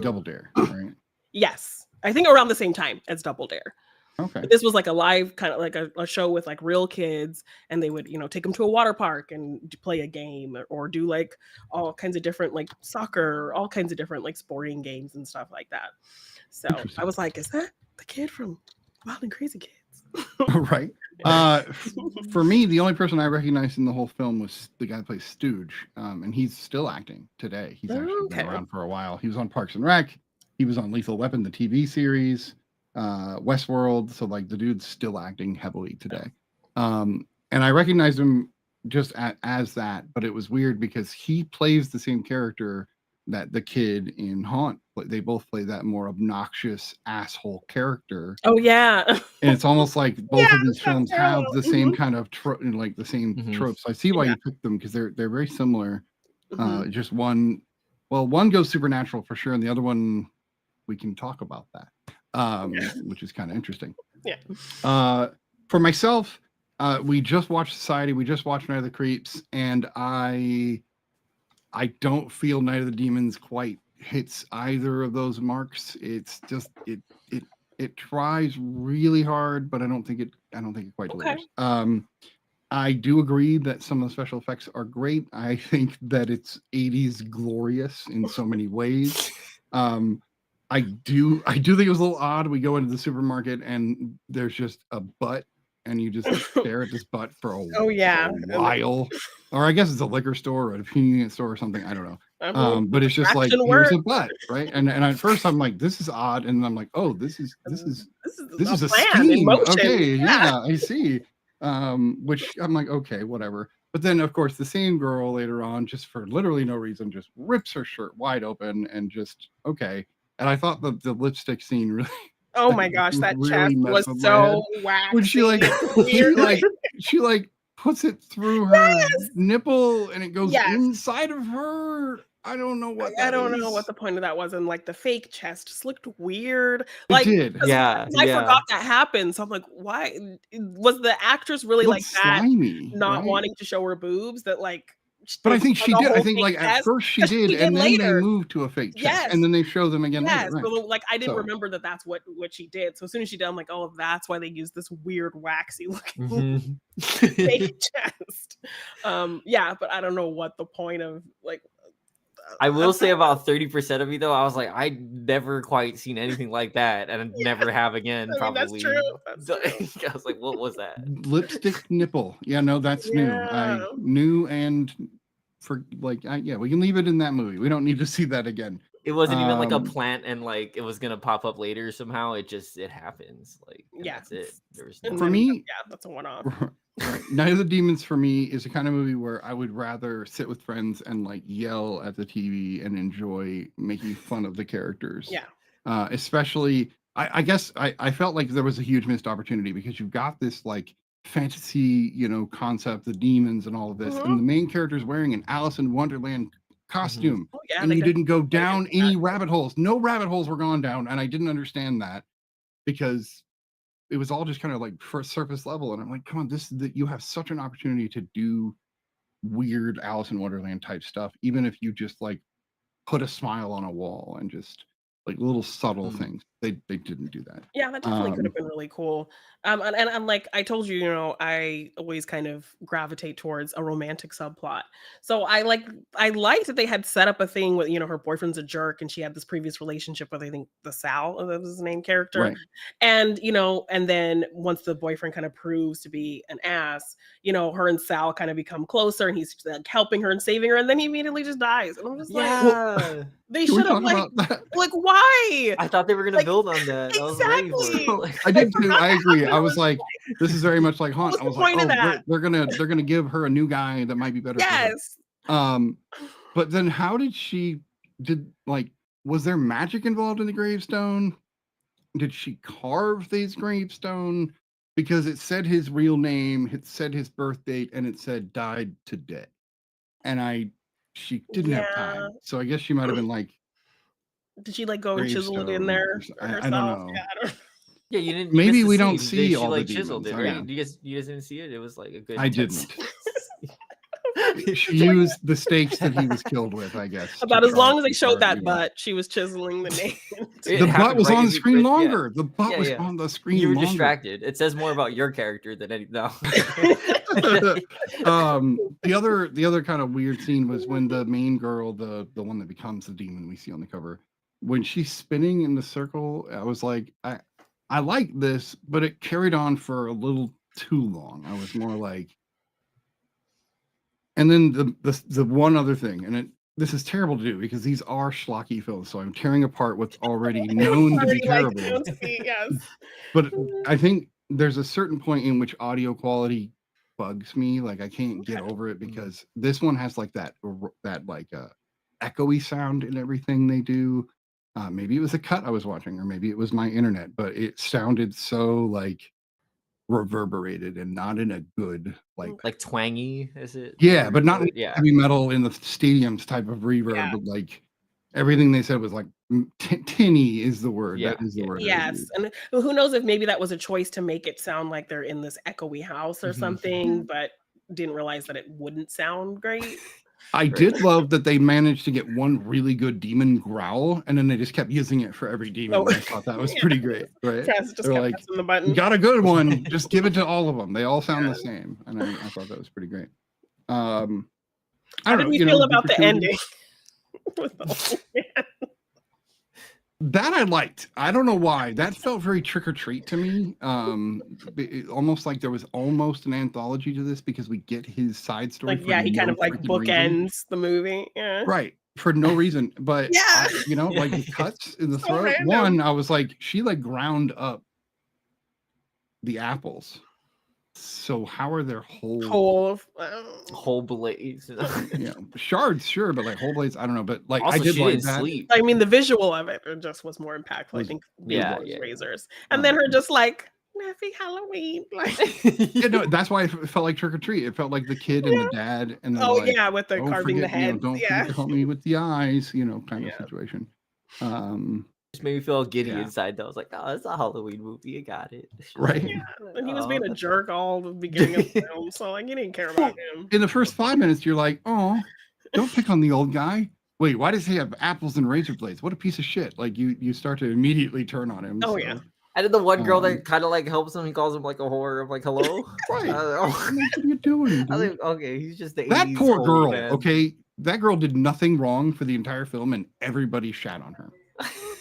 Double Dare, right? Yes. I think around the same time as Double Dare. Okay. But this was like a live kind of like a show with like real kids, and they would, take them to a water park and play a game or do like all kinds of different like soccer, all kinds of different like sporting games and stuff like that. So I was like, is that the kid from Wild and Crazy Kids? Right. For me, the only person I recognized in the whole film was the guy that plays Stooge, and he's still acting today. He's actually been around for a while. He was on Parks and Rec. He was on Lethal Weapon, the TV series, Westworld. So like the dude's still acting heavily today. And I recognized him just as that, but it was weird because he plays the same character that the kid in Haunt. They both play that more obnoxious asshole character. Oh yeah. And it's almost like both of these films have the same kind of the same tropes. I see why you picked them because they're very similar. Just one goes supernatural for sure, and the other one we can talk about that, which is kind of interesting. Yeah. For myself, we just watched Society. We just watched Night of the Creeps, and I don't feel Night of the Demons quite hits either of those marks. It's just it tries really hard, but I don't think it quite delivers. I do agree that some of the special effects are great. I think that it's 80s glorious in so many ways. I do think it was a little odd. We go into the supermarket and there's just a butt, and you just stare at this butt for a while. Or I guess it's a liquor store or a convenience store or something. I don't know. But it's just like here's a butt, right? And at first I'm like, this is odd, and then I'm like, oh, this is a scheme. Okay, yeah, I see. Which I'm like, okay, whatever. But then of course the same girl later on, just for literally no reason, just rips her shirt wide open and just okay. And I thought the lipstick scene really. Oh my gosh, that really chest was so wacky. When she puts it through her nipple and it goes inside of her. I don't know what I don't know what the point of that was, and like the fake chest just looked weird. It did. I forgot that happened. So I'm like, why was the actress really like that? Slimy, not wanting to show her boobs that like. But I think she did. I think like at first she did, and then they moved to a fake chest, and then they show them again later. Right. So, like I didn't remember that's what she did. So as soon as she did, I'm like, oh, that's why they used this weird waxy looking fake chest. But I don't know what the point of like. I will say about 30% of me though, I was like, I never quite seen anything like that, and never have again. Probably. That's true. I was like, what was that? Lipstick nipple. Yeah, no, that's new. I knew, and for like, we can leave it in that movie. We don't need to see that again. It wasn't even like a plant, and like it was gonna pop up later somehow. It happens. Like that's it. There was for me. That's a one-off. Right. Night of the Demons for me is the kind of movie where I would rather sit with friends and like yell at the TV and enjoy making fun of the characters. Yeah. Especially, I guess I felt like there was a huge missed opportunity because you've got this like fantasy, concept, the demons and all of this, and the main character is wearing an Alice in Wonderland costume, and you didn't go down any rabbit holes. No rabbit holes were gone down, and I didn't understand that because it was all just kind of like first surface level, and I'm like, come on, you have such an opportunity to do weird Alice in Wonderland type stuff, even if you just like put a smile on a wall and just like little subtle things. They didn't do that. Yeah, that definitely could have been really cool. And like I told you, I always kind of gravitate towards a romantic subplot. So I liked that they had set up a thing with, her boyfriend's a jerk, and she had this previous relationship with, I think, the Sal, that was his name character. Right. And, and then once the boyfriend kind of proves to be an ass, her and Sal kind of become closer, and he's like helping her and saving her, and then he immediately just dies. And I'm just like, they should have like, why? I thought they were gonna build on that. Exactly. I did too. I agree. I was like, this is very much like Haunt. I was like, they're gonna give her a new guy that might be better. Yes. But then how was there magic involved in the gravestone? Did she carve these gravestone? Because it said his real name, it said his birth date, and it said died today. And she didn't have time. So I guess she might have been like, did she like go and chisel it in there herself? I don't know. Yeah, you didn't. Maybe we don't see she all like the chiseled demons, it, right? You guys didn't see it. It was like a good. I didn't. she used the stakes that he was killed with, I guess. About to as long chart as they showed or, that you know. butt, she was chiseling the name. It The butt happened was right on as the you screen clicked- yeah. longer. The butt was on the screen You were longer. distracted. It says more about your character than any. No. The other kind of weird scene was when the main girl, the one that becomes the demon we see on the cover, when she's spinning in the circle, I was like, I like this, but it carried on for a little too long. I was more like, and then the one other thing, and this is terrible to do because these are schlocky films, so I'm tearing apart what's already known to be terrible. Yes. But I think there's a certain point in which audio quality bugs me. Like I can't get over it because this one has like that like echoey sound in everything they do. Maybe it was a cut I was watching, or maybe it was my internet, but it sounded so like reverberated and not in a good like twangy, is it? Yeah, but not heavy Yeah. metal in the stadiums type of reverb, but like everything they said was like tinny is the word. Yeah, That is the word. Yes, and who knows if maybe that was a choice to make it sound like they're in this echoey house or something, but didn't realize that it wouldn't sound great. I did love that they managed to get one really good demon growl, and then they just kept using it for every demon. Oh. I thought that was pretty great, right? Press just They're kept like, pressing the button. "You got a good one, just give it to all of them. They all sound the same," and I thought that was pretty great. How I don't did know, we you feel know, about the gratuity. ending? With the old man? That I liked. I don't know why. That felt very trick or treat to me. Almost like there was almost an anthology to this because we get his side story. Like, for yeah, he kind no of like freaking reason. bookends the movie. Yeah. Right, for no reason. But Yeah. you know, like the cuts in the So throat. random. One, I was like, she like ground up the apples. So how are there whole blades? Yeah, shards, sure, but like whole blades, I don't know. But like Also, I did she like didn't that. sleep. I mean, the visual of it just was more impactful. I think yeah, those yeah. razors, and then her just like happy Halloween, like Yeah, no, that's why it felt like trick or treat. It felt like the kid and the dad, and then oh like, yeah, with the don't carving the forget, you know, head. don't forget to help me with the eyes, you know, kind of situation. Just made me feel giddy Yeah. inside. Though I was like, "Oh, it's a Halloween movie. I got it." Right. Yeah, and he was being a jerk all the beginning of the film, so like you didn't care about him. In the first 5 minutes, you're like, oh, don't pick on the old guy. Wait, why does he have apples and razor blades? What a piece of shit! Like you start to immediately turn on him. Oh so. yeah. And then the one girl that kind of like helps him, he calls him like a whore. I'm like, hello? Right. Oh. What are you doing, dude? I was like, okay, he's just the That 80s poor old girl, man. okay? That girl did nothing wrong for the entire film, and everybody shat on her.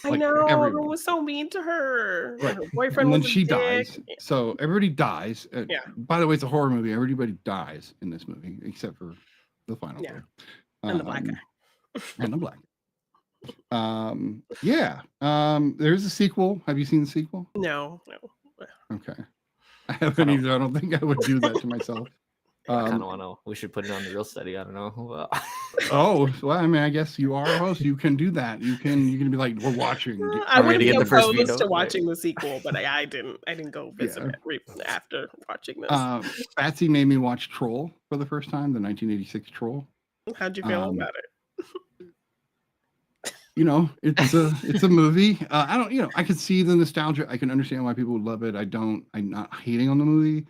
I Like, know, everyone. everyone was so mean to her. Right. Her boyfriend And then was a she dick. dies. So everybody dies. Yeah. By the way, it's a horror movie. Everybody dies in this movie except for the final Yeah. girl. And the black guy. And the black. Yeah. There's a sequel. Have you seen the sequel? No. Okay. I haven't either. I don't think I would do that to myself. I kind of want to. We should put it on the real study. I don't know. Well, oh, well, I mean, I guess you are a host. You can do that. You can be like, we're watching. I wouldn't be get the first opposed veto, to watching the sequel, but I didn't go visit it after watching this. Batsy made me watch Troll for the first time, the 1986 Troll. How'd you feel about it? You know, it's a movie. I don't, you know, I can see the nostalgia. I can understand why people would love it. I'm not hating on the movie.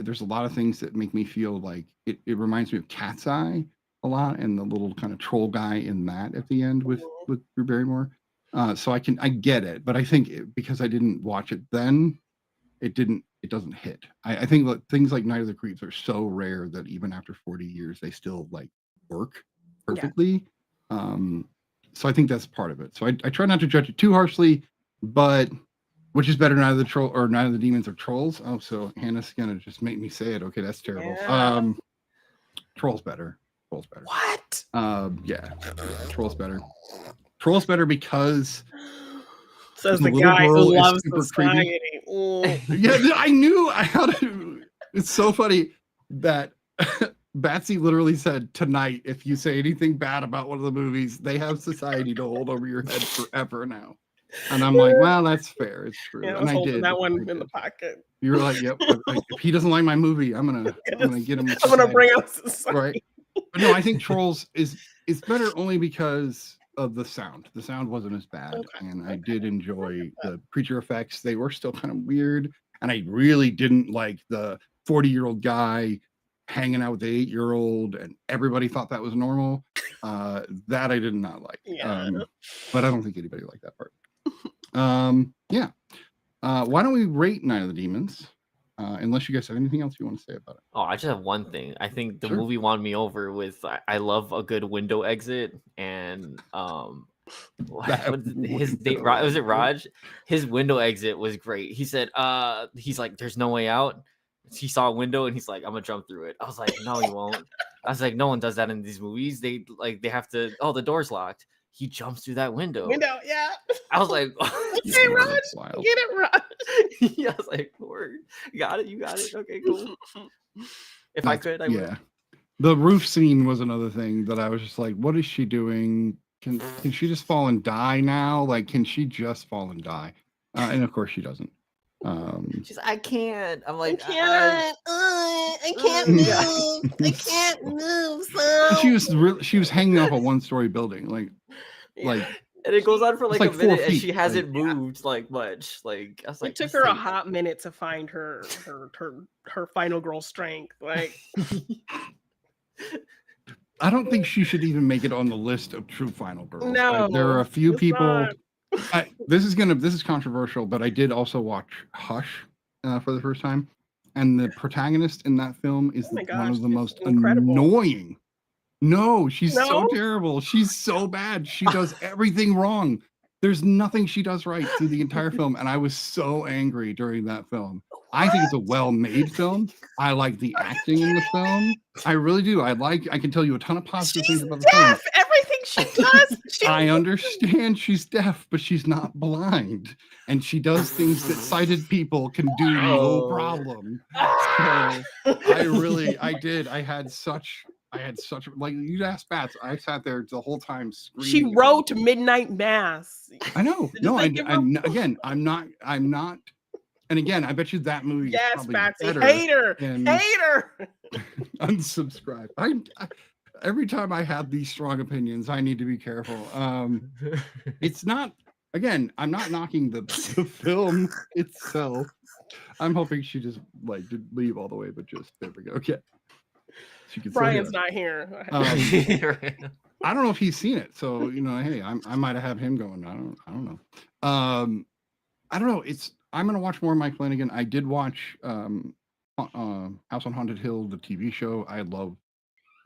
There's a lot of things that make me feel like it reminds me of Cat's Eye a lot, and the little kind of troll guy in that at the end with Drew Barrymore. So I get it, but I think because I didn't watch it then, it doesn't hit. I think that things like Night of the Creeps are so rare that even after 40 years, they still like work perfectly. Yeah. So I think that's part of it. So I try not to judge it too harshly, but which is better, Night of the Troll or Night of the Demons or Trolls? Oh, so Hannah's gonna just make me say it. Okay, that's terrible. Yeah. Trolls better. Trolls better. What? Yeah, Trolls better. Trolls better because says the guy who loves society. Yeah, I knew. It's so funny that Batsy literally said, tonight, if you say anything bad about one of the movies, they have society to hold over your head forever now. And I'm like, well, that's fair. It's true. Yeah, I and was holding did. that one in the pocket. You were like, yep. If he doesn't like my movie, I'm gonna get him. I'm gonna bring up society. Right. But no, I think Trolls is better only because of the sound. The sound wasn't as bad, and I did enjoy the creature effects. They were still kind of weird, and I really didn't like the 40-year-old guy hanging out with the 8-year-old, and everybody thought that was normal. That I did not like. Yeah. But I don't think anybody liked that part. Yeah. Why don't we rate Night of the Demons? Unless you guys have anything else you want to say about it. Oh, I just have one thing. I think the Sure. movie won me over with I love a good window exit, and his date was it Raj? His window exit was great. He said, he's like, there's no way out. He saw a window and he's like, I'm gonna jump through it. I was like, no, you won't. I was like, no one does that in these movies. They have to, oh, the door's locked. He jumps through that window. Yeah. I was like, Hey, Raj, get it, Raj. yeah, I was like, word. You got it. Okay, cool. If I could, I would. Yeah. The roof scene was another thing that I was just like, what is she doing? Can she just fall and die now? Like, can she just fall and die? And of course she doesn't. She's I can't. I'm like, I can't move. I can't move. So she was hanging off a 1-story building, like and it goes on for like a 4 minute, and feet, she hasn't moved like much. Like I was like, it took her a hot minute to find her final girl strength. Like I don't think she should even make it on the list of true final girls. No, there are a few it's people. not. This is controversial, but I did also watch Hush for the first time, and the protagonist in that film is one of the most annoying. No, she's so terrible. She's so bad. She does everything wrong. There's nothing she does right through the entire film, and I was so angry during that film. I think it's a well-made film. I like the acting in the film. I really do. I can tell you a ton of positive things about the film. Everything she does. I understand she's deaf, but she's not blind, and she does things that sighted people can do no problem. So I had such like you asked Bats. I sat there the whole time screaming. She wrote Midnight Mass. I know. No, again, I'm not. And again, I bet you that movie is probably Batsy. better. Hater. Unsubscribe. I every time I have these strong opinions, I need to be careful. It's not. Again, I'm not knocking the film itself. I'm hoping she just did leave all the way, but just there we go. Okay. Brian's not here. I don't know if he's seen it, so hey, I might have had him going. I don't know. I don't know. I'm gonna watch more Mike Flanagan. I did watch House on Haunted Hill, the TV show. I love.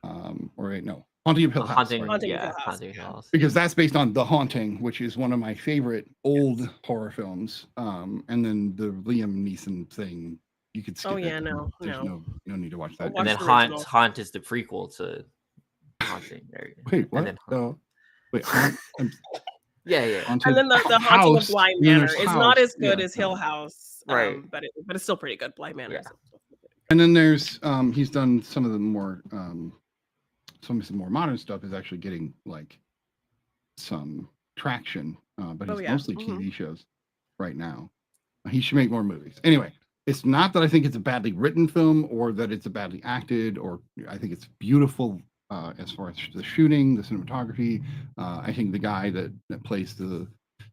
Haunting of Hill House. Haunting of Hill House. Because that's based on The Haunting, which is one of my favorite old horror films. And then the Liam Neeson thing. You could skip it. No need to watch that. And then Haunt is the prequel to Haunting. Wait, what? And then Haunt. Yeah. And then the Haunting of Bly Manor is not as good as Hill House, right? But it's still pretty good. Bly Manor. Yeah. And then there's he's done some of the more some more modern stuff is actually getting some traction, but he's mostly TV shows right now. He should make more movies. Anyway, it's not that I think it's a badly written film or that it's a badly acted, or I think it's beautiful as far as the shooting, the cinematography. I think the guy that plays the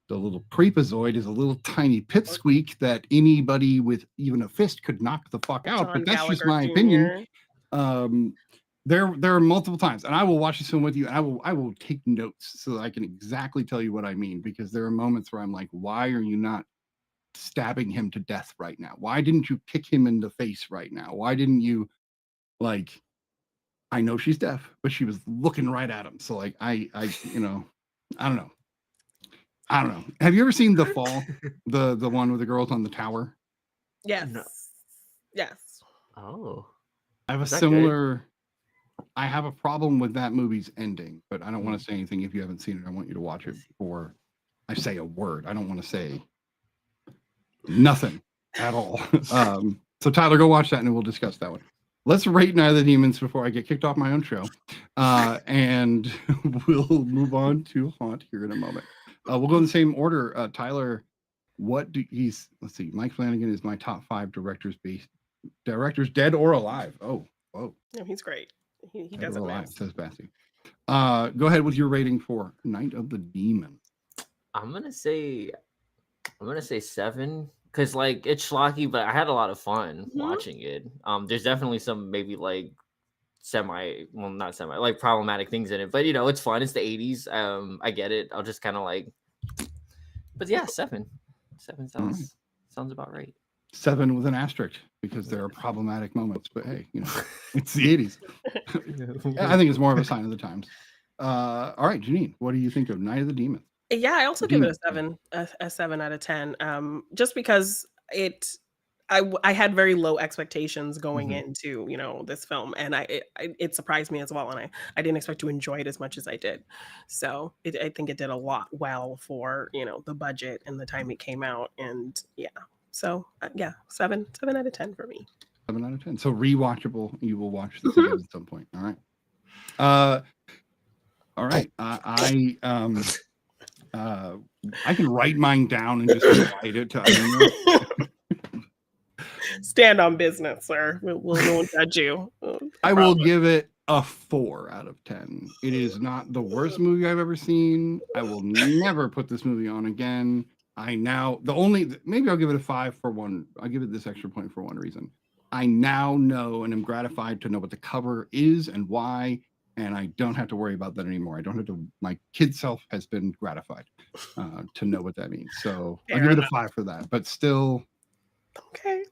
little creepazoid is a little tiny pipsqueak that anybody with even a fist could knock the fuck out. But that's just my opinion. There are multiple times, and I will watch this film with you, and I will take notes so that I can exactly tell you what I mean, because there are moments where I'm like, why are you not stabbing him to death right now? Why didn't you kick him in the face right now? Why didn't you I know she's deaf, but she was looking right at him. So I don't know. Have you ever seen The Fall? the one with the girls on the tower? Yes. No. Yes. Oh. I have a similar. I have a problem with that movie's ending, but I don't want to say anything if you haven't seen it. I want you to watch it before I say a word. I don't want to say nothing at all. So Tyler, go watch that and we'll discuss that one. Let's rate Night of the Demons before I get kicked off my own show. And we'll move on to Haunt here in a moment. We'll go in the same order. Tyler, let's see. Mike Flanagan is my top 5 directors, dead or alive. Oh, whoa. No, he's great. He does it nice. Says Batsy. Go ahead with your rating for Night of the Demon. I'm gonna say 7, because like it's schlocky, but I had a lot of fun Mhm. watching it. There's definitely some maybe like not semi, like problematic things in it, but it's fun. It's the 80s. I get it. I'll just kind of like, but yeah, 7 sounds about right. 7 with an asterisk because there are problematic moments, but hey, it's the 80s. I think it's more of a sign of the times. All right, Janine, what do you think of Night of the Demons? Yeah, I also give it a 7, a 7 out of 10. Just because I had very low expectations going into this film, and it surprised me as well, and I didn't expect to enjoy it as much as I did. So I think it did a lot well for the budget and the time it came out, and yeah. So yeah, 7 out of 10 for me. 7 out of 10. So rewatchable. You will watch this again at some point. All right. All right. I can write mine down and just write it to. Stand on business, sir. We won't judge you. I will give it a 4 out of 10. It is not the worst movie I've ever seen. I will never put this movie on again. Maybe I'll give it a 5 for one. I'll give it this extra point for one reason. I now know and am gratified to know what the cover is and why, and I don't have to worry about that anymore. My kid self has been gratified to know what that means. So I'll give it a 5 for that, but still. Okay.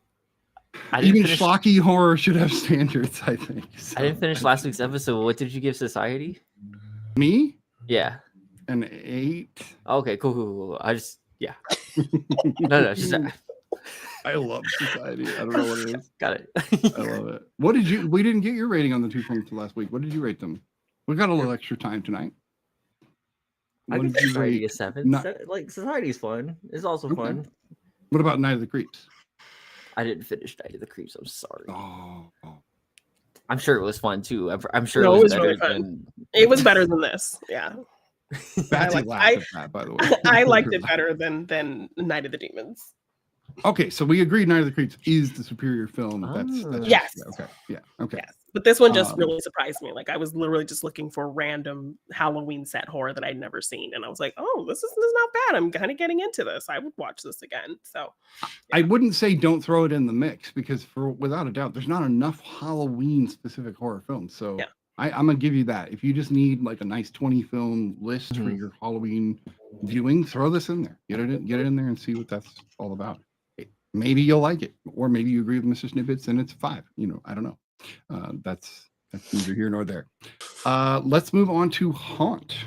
Even schlocky horror should have standards, I think. So. I didn't finish last week's episode. What did you give Society? Me? Yeah. An 8. Okay, cool. Yeah. No, I love Society. I don't know what it is. Got it. I love it. We didn't get your rating on the 2 films last week. What did you rate them? We got a little extra time tonight. I give Society a 7. Like Society's fun. It's also fun. What about Night of the Creeps? I didn't finish Night of the Creeps. I'm sorry. Oh. I'm sure it was fun too. I'm sure it was better really fun. It was better than this. Yeah. Batsy laughed at that, by the way. I liked it better than Night of the Demons. Okay, so we agreed Night of the Creeps is the superior film. That's yes. Okay. Yeah. Okay. Yes. But this one just really surprised me. Like I was literally just looking for random Halloween set horror that I'd never seen, and I was like, "Oh, this is not bad. I'm kind of getting into this. I would watch this again." So, yeah. I wouldn't say don't throw it in the mix because, without a doubt, there's not enough Halloween specific horror films. So, yeah. I'm gonna give you that. If you just need like a nice 20 film list for your Halloween viewing, throw this in there. Get it in there and see what that's all about. Maybe you'll like it, or maybe you agree with MrSniDBitS and it's 5. I don't know. That's neither here nor there. Let's move on to Haunt,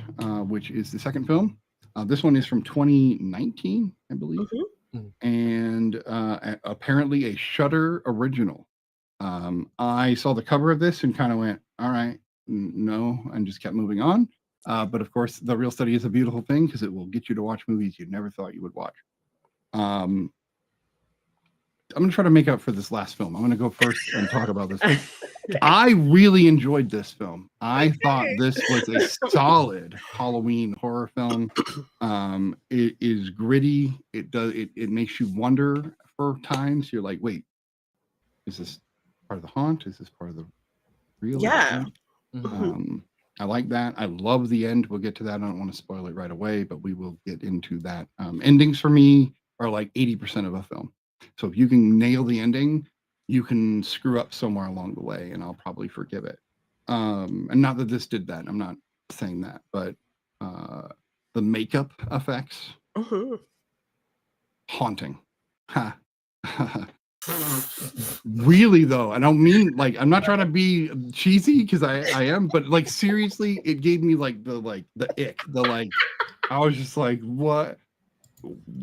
which is the second film. This one is from 2019, I believe, and apparently a Shudder original. I saw the cover of this and kind of went, all right, no, and just kept moving on. But of course, The Real Study is a beautiful thing because it will get you to watch movies you never thought you would watch. I'm going to try to make up for this last film. I'm going to go first and talk about this film. I really enjoyed this film. I thought this was a solid Halloween horror film. It is gritty. It makes you wonder for times. You're like, wait, is this part of the haunt? Is this part of the real? Yeah. I like that. I love the end. We'll get to that. I don't want to spoil it right away, but we will get into that. Endings for me are like 80% of a film. So if you can nail the ending, you can screw up somewhere along the way, and I'll probably forgive it. And not that this did that. I'm not saying that, but the makeup effects, haunting. Ha. Really though, I don't mean like I'm not trying to be cheesy because I am, but like seriously, it gave me like the ick. I was just like, what?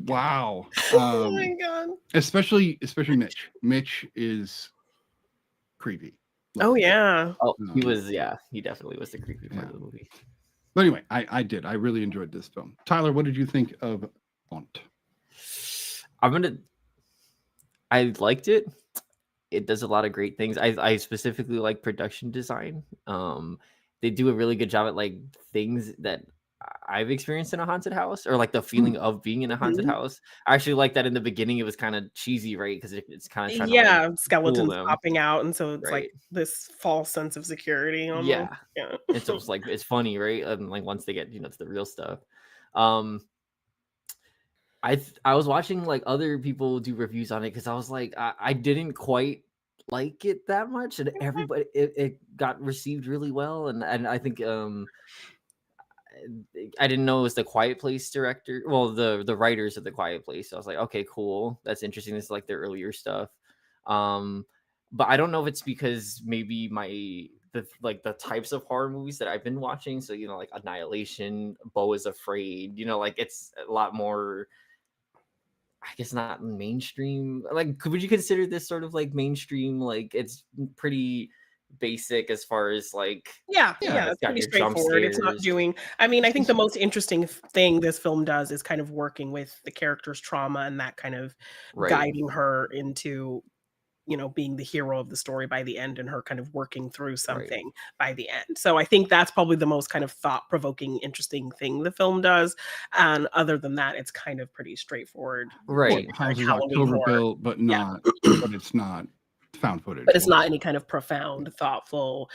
Wow. Oh my god. Especially Mitch. Mitch is creepy. Oh yeah. Oh, he definitely was the creepy part of the movie. But anyway, I really enjoyed this film. Tyler, what did you think of Haunt? I liked it. It does a lot of great things. I specifically like production design. They do a really good job at like things that I've experienced in a haunted house, or like the feeling of being in a haunted house. I actually like that in the beginning. It was kind of cheesy, right? Because it's kind of trying to like, skeletons popping out, and so it's like this false sense of security. Almost. Yeah. It's almost like it's funny, right? And like once they get to the real stuff. I was watching like other people do reviews on it because I was like, I didn't quite like it that much, and everybody it got received really well, and I think I didn't know it was the Quiet Place director. Well, the writers of the Quiet Place. So I was like, okay, cool, that's interesting. This is like their earlier stuff. But I don't know if it's because maybe the types of horror movies that I've been watching. So like Annihilation, Beau is Afraid. Like it's a lot more. I guess not mainstream. Like, would you consider this sort of like mainstream? Like, it's pretty basic as far as like yeah, it's it's pretty your jump straightforward. It's not scares. doing. I mean, I think the most interesting thing this film does is kind of working with the character's trauma and that kind of Right. guiding her into being the hero of the story by the end, and her kind of working through something by the end. So I think that's probably the most kind of thought-provoking, interesting thing the film does. And other than that, it's kind of pretty straightforward. Right. Houses Halloween October horror. built, but it's not found footage. But it's not any kind of profound, thoughtful,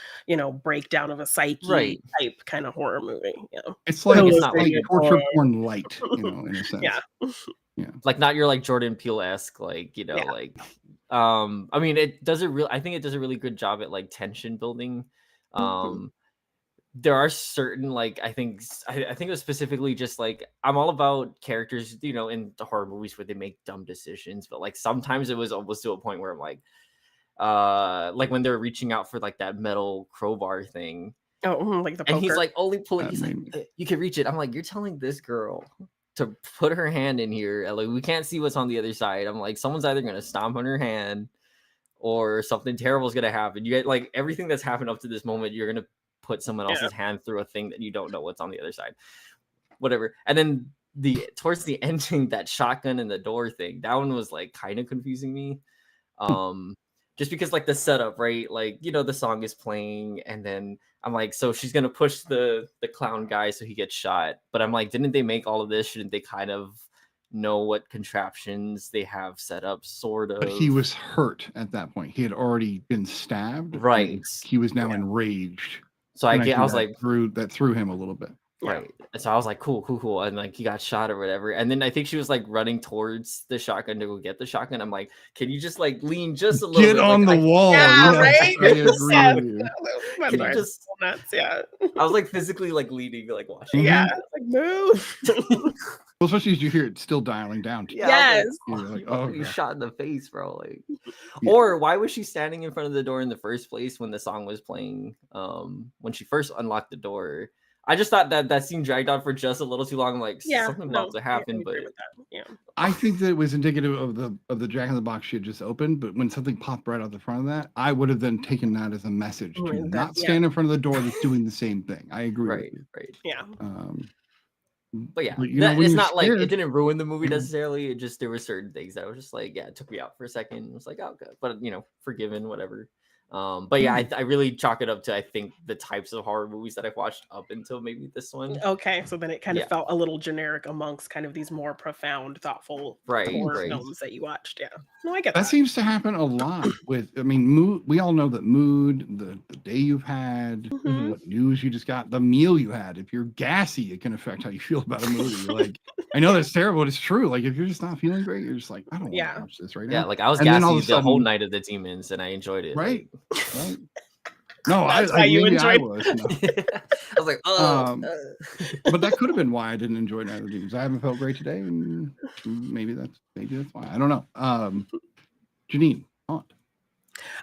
breakdown of a psyche type kind of horror movie. It's like it's not like like torture porn light, in a sense. Yeah. Like not your like Jordan Peele-esque, like like I mean it does I think it does a really good job at like tension building. There are certain like I think it was specifically just like I'm all about characters, in the horror movies where they make dumb decisions, but like sometimes it was almost to a point where I'm like when they're reaching out for like that metal crowbar thing. Oh, like the poker. And he's like only pulling. He's like, you can reach it. I'm like, you're telling this girl to put her hand in here. Like we can't see what's on the other side. I'm like, someone's either gonna stomp on her hand, or something terrible is gonna happen. You get like everything that's happened up to this moment. You're gonna put someone else's hand through a thing that you don't know what's on the other side. Whatever. And then towards the ending, that shotgun in the door thing. That one was like kind of confusing me. Just because like the setup, right? Like, the song is playing and then I'm like, so she's going to push the clown guy so he gets shot. But I'm like, didn't they make all of this? Shouldn't they kind of know what contraptions they have set up, sort of? But he was hurt at that point. He had already been stabbed. Right. He was now enraged. So I was like, threw him a little bit. Right. So I was like, cool. And like he got shot or whatever. And then I think she was like running towards the shotgun to go get the shotgun. I'm like, can you just like lean just a little bit? Get on the wall. Yeah, right? I agree with you. Can you just nuts, yeah. I was like physically like leaning, like watching. Yeah. Like move. Well, especially as you hear it still dialing down. Yes. You're like, oh, you shot in the face, bro. Like, Yeah. Or why was she standing in front of the door in the first place when the song was playing? When she first unlocked the door. I just thought that scene dragged on for just a little too long. Like something about to happen, but I think that it was indicative of the Jack in the Box she had just opened. But when something popped right out the front of that, I would have then taken that as a message to not stand in front of the door that's doing the same thing. I agree. Right. Yeah. But yeah, but, it's not like it didn't ruin the movie necessarily. It just there were certain things that was just like, it took me out for a second. It was like, oh, good, but forgiven, whatever. But yeah, I really chalk it up to I think the types of horror movies that I've watched up until maybe this one. Okay, so then it kind of felt a little generic amongst kind of these more profound, thoughtful horror films that you watched. Yeah, no, I get that. That seems to happen a lot with. I mean, mood. We all know that mood, the day you've had, what news you just got, the meal you had. If you're gassy, it can affect how you feel about a movie. Like, I know that's terrible, but it's true. Like, if you're just not feeling great, you're just like, I don't want to watch this right now. Yeah, like I was and gassy the whole night of The Demons, and I enjoyed it. Right. Right. No, that's how you enjoyed. I was. No. I was like, but that could have been why I didn't enjoy Night of the Demons. I haven't felt great today, and maybe that's why. I don't know. Janine, on.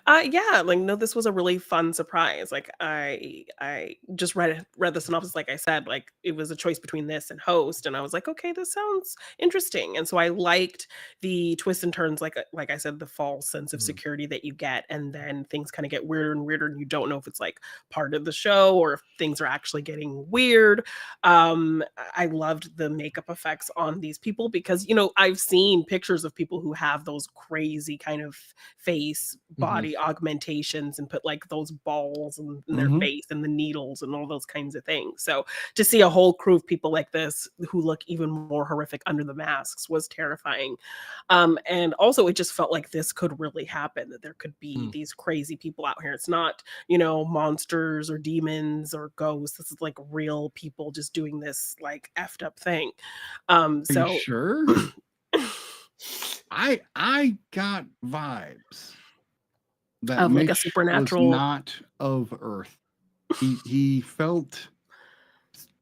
Yeah, like no, this was a really fun surprise. Like I just read the synopsis, like I said, like it was a choice between this and Host, and I was like, okay, this sounds interesting. And so I liked the twists and turns, like I said, the false sense of security that you get, and then things kind of get weirder and weirder, and you don't know if it's like part of the show or if things are actually getting weird. I loved the makeup effects on these people because I've seen pictures of people who have those crazy kind of face body augmentations and put like those balls in their face and the needles and all those kinds of things. So to see a whole crew of people like this who look even more horrific under the masks was terrifying. And also it just felt like this could really happen, that there could be these crazy people out here. It's not, monsters or demons or ghosts. This is like real people just doing this like effed up thing. Are you sure? I got vibes that of like a Mitch supernatural was not of Earth. He felt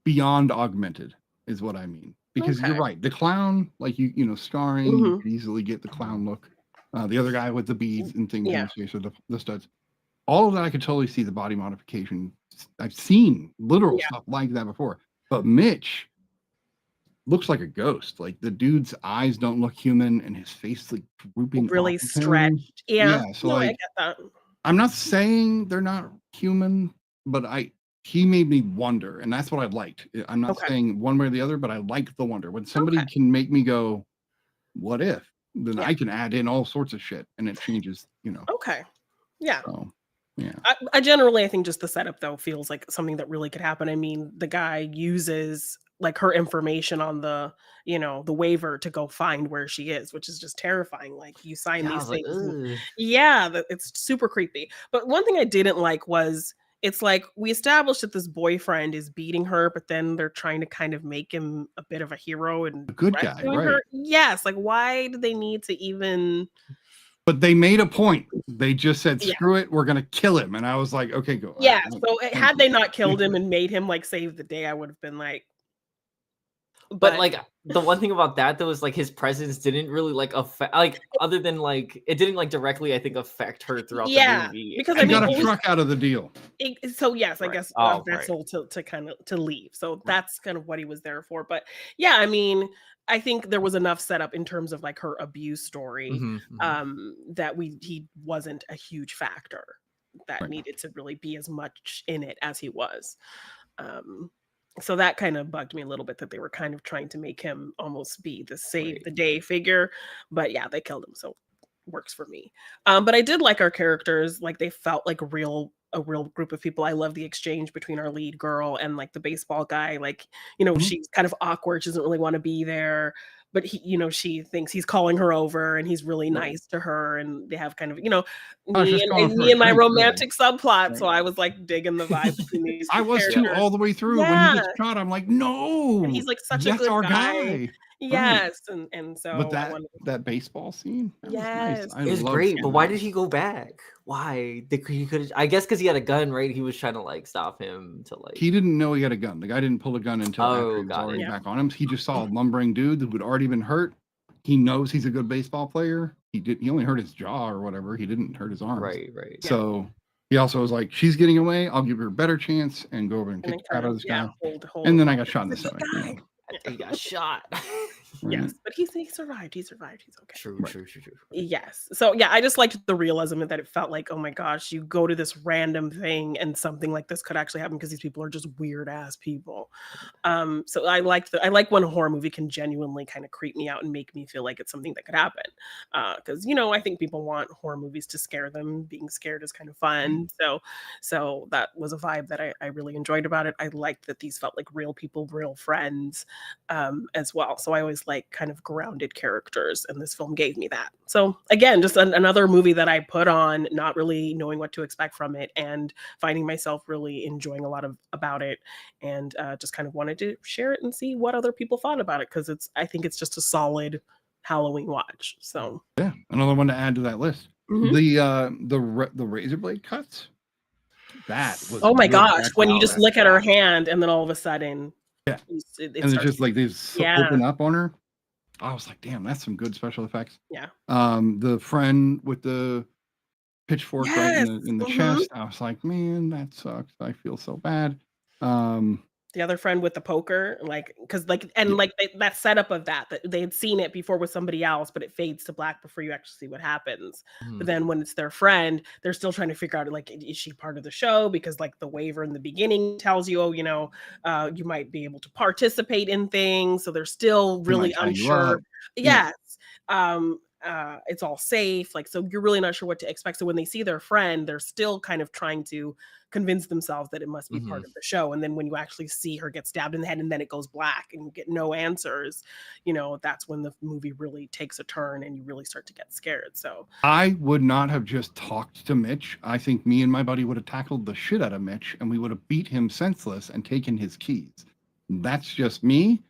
beyond augmented, is what I mean. Because you're right, the clown, like starring, you could easily get the clown look. The other guy with the beads and things in his face, or the studs. All of that, I could totally see the body modification. I've seen literal stuff like that before. But Mitch looks like a ghost. Like the dude's eyes don't look human, and his face like drooping, really stretched. Yeah, so I get that. I'm not saying they're not human, but he made me wonder, and that's what I liked. I'm not saying one way or the other, but I like the wonder. When somebody can make me go, "What if?" Then I can add in all sorts of shit, and it changes. Okay. Yeah. So, yeah. I generally, I think just the setup though feels like something that really could happen. I mean, the guy uses like her information on the the waiver to go find where she is, which is just terrifying. Like you sign these things. It's super creepy. But one thing I didn't like was it's like we established that this boyfriend is beating her, but then they're trying to kind of make him a bit of a hero and a good guy, right? her. Yes. Like why do they need to even? But they made a point. They just said, screw it, we're going to kill him. And I was like, okay, go. Yeah. So had they not killed him and made him like save the day, I would have been like. But like the one thing about that though is like his presence didn't really like affect, like other than like it didn't like directly I think affect her throughout the movie. Because I got a truck out of the deal. So yes, I guess a vessel to kind of to leave. So that's kind of what he was there for. But yeah, I mean, I think there was enough setup in terms of like her abuse story that he wasn't a huge factor that needed to really be as much in it as he was. So that kind of bugged me a little bit that they were kind of trying to make him almost be the save the day figure. But yeah, they killed him. So works for me. But I did like our characters. Like they felt like a real group of people. I love the exchange between our lead girl and like the baseball guy. Like, she's kind of awkward. She doesn't really want to be there. But he, she thinks he's calling her over and he's really nice to her. And they have kind of, me and my romantic subplot. Right. So I was like digging the vibe between these I was characters. too all the way through. When he gets shot, I'm like, no. And he's like such a good our guy. Yes. And so but that baseball scene, that was nice. It was great. But why did he go back? Why? He could I guess because he had a gun, right? He was trying to like stop him to like. He didn't know he had a gun. The guy didn't pull a gun until after he was already back on him. He just saw a lumbering dude who had already been hurt. He knows he's a good baseball player. He only hurt his jaw or whatever. He didn't hurt his arms. Right. So he also was like, she's getting away. I'll give her a better chance and go over and kick the crap out of this guy. And then I got shot in the stomach. He got shot. Yes, but he survived. He's okay. True. Yes. So yeah, I just liked the realism that it felt like, oh my gosh, you go to this random thing and something like this could actually happen because these people are just weird ass people. So I like when a horror movie can genuinely kind of creep me out and make me feel like it's something that could happen. Because I think people want horror movies to scare them. Being scared is kind of fun. So that was a vibe that I really enjoyed about it. I liked that these felt like real people, real friends, as well. So I always like kind of grounded characters, and this film gave me that. So again, just another movie that I put on not really knowing what to expect from it and finding myself really enjoying a lot about it, and just kind of wanted to share it and see what other people thought about it, because I think it's just a solid Halloween watch. So yeah, another one to add to that list. The razor blade cuts, that was oh my gosh, when you just look at her hand and then all of a sudden and it's just like these open up on her. I was like, damn, that's some good special effects. Yeah. The friend with the pitchfork right in the chest. I was like, man, that sucks. I feel so bad. The other friend with the poker, that setup of that they had seen it before with somebody else, but it fades to black before you actually see what happens. But then when it's their friend, they're still trying to figure out, like, is she part of the show? Because like the waiver in the beginning tells you, you might be able to participate in things. So they're still really unsure. Yes. it's all safe. Like, so you're really not sure what to expect. So when they see their friend, they're still kind of trying to convince themselves that it must be part of the show. And then when you actually see her get stabbed in the head and then it goes black and you get no answers, that's when the movie really takes a turn and you really start to get scared. So I would not have just talked to Mitch. I think me and my buddy would have tackled the shit out of Mitch and we would have beat him senseless and taken his keys. That's just me.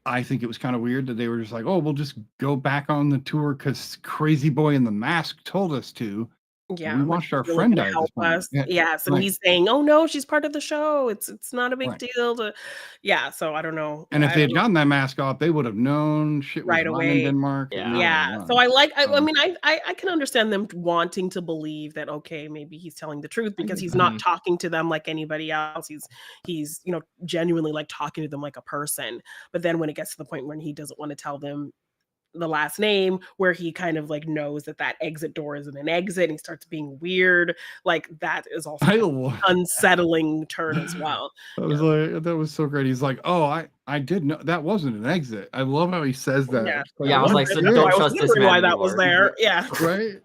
I think it was kind of weird that they were just like, oh, we'll just go back on the tour because Crazy Boy in the Mask told us to. yeah, We like, watched our really friend gonna die. help us. Yes, and right. he's saying, "Oh no, she's part of the show. It's not a big Right. deal." So I don't know. And if I they had don't know. gotten that mask off, they would have known shit was Right wrong in away. Denmark. and not Yeah. run. So I mean, I can understand them wanting to believe that, okay, maybe he's telling the truth because he's not talking to them like anybody else. He's genuinely like talking to them like a person. But then when it gets to the point when he doesn't want to tell them the last name, where he kind of like knows that exit door isn't an exit and he starts being weird, like that is also kind of an unsettling turn as well. That was so great. He's like, oh, I did know that wasn't an exit. I love how he says that. Yeah, I was like, so don't trust this man why that anymore. was there. Yeah. Right.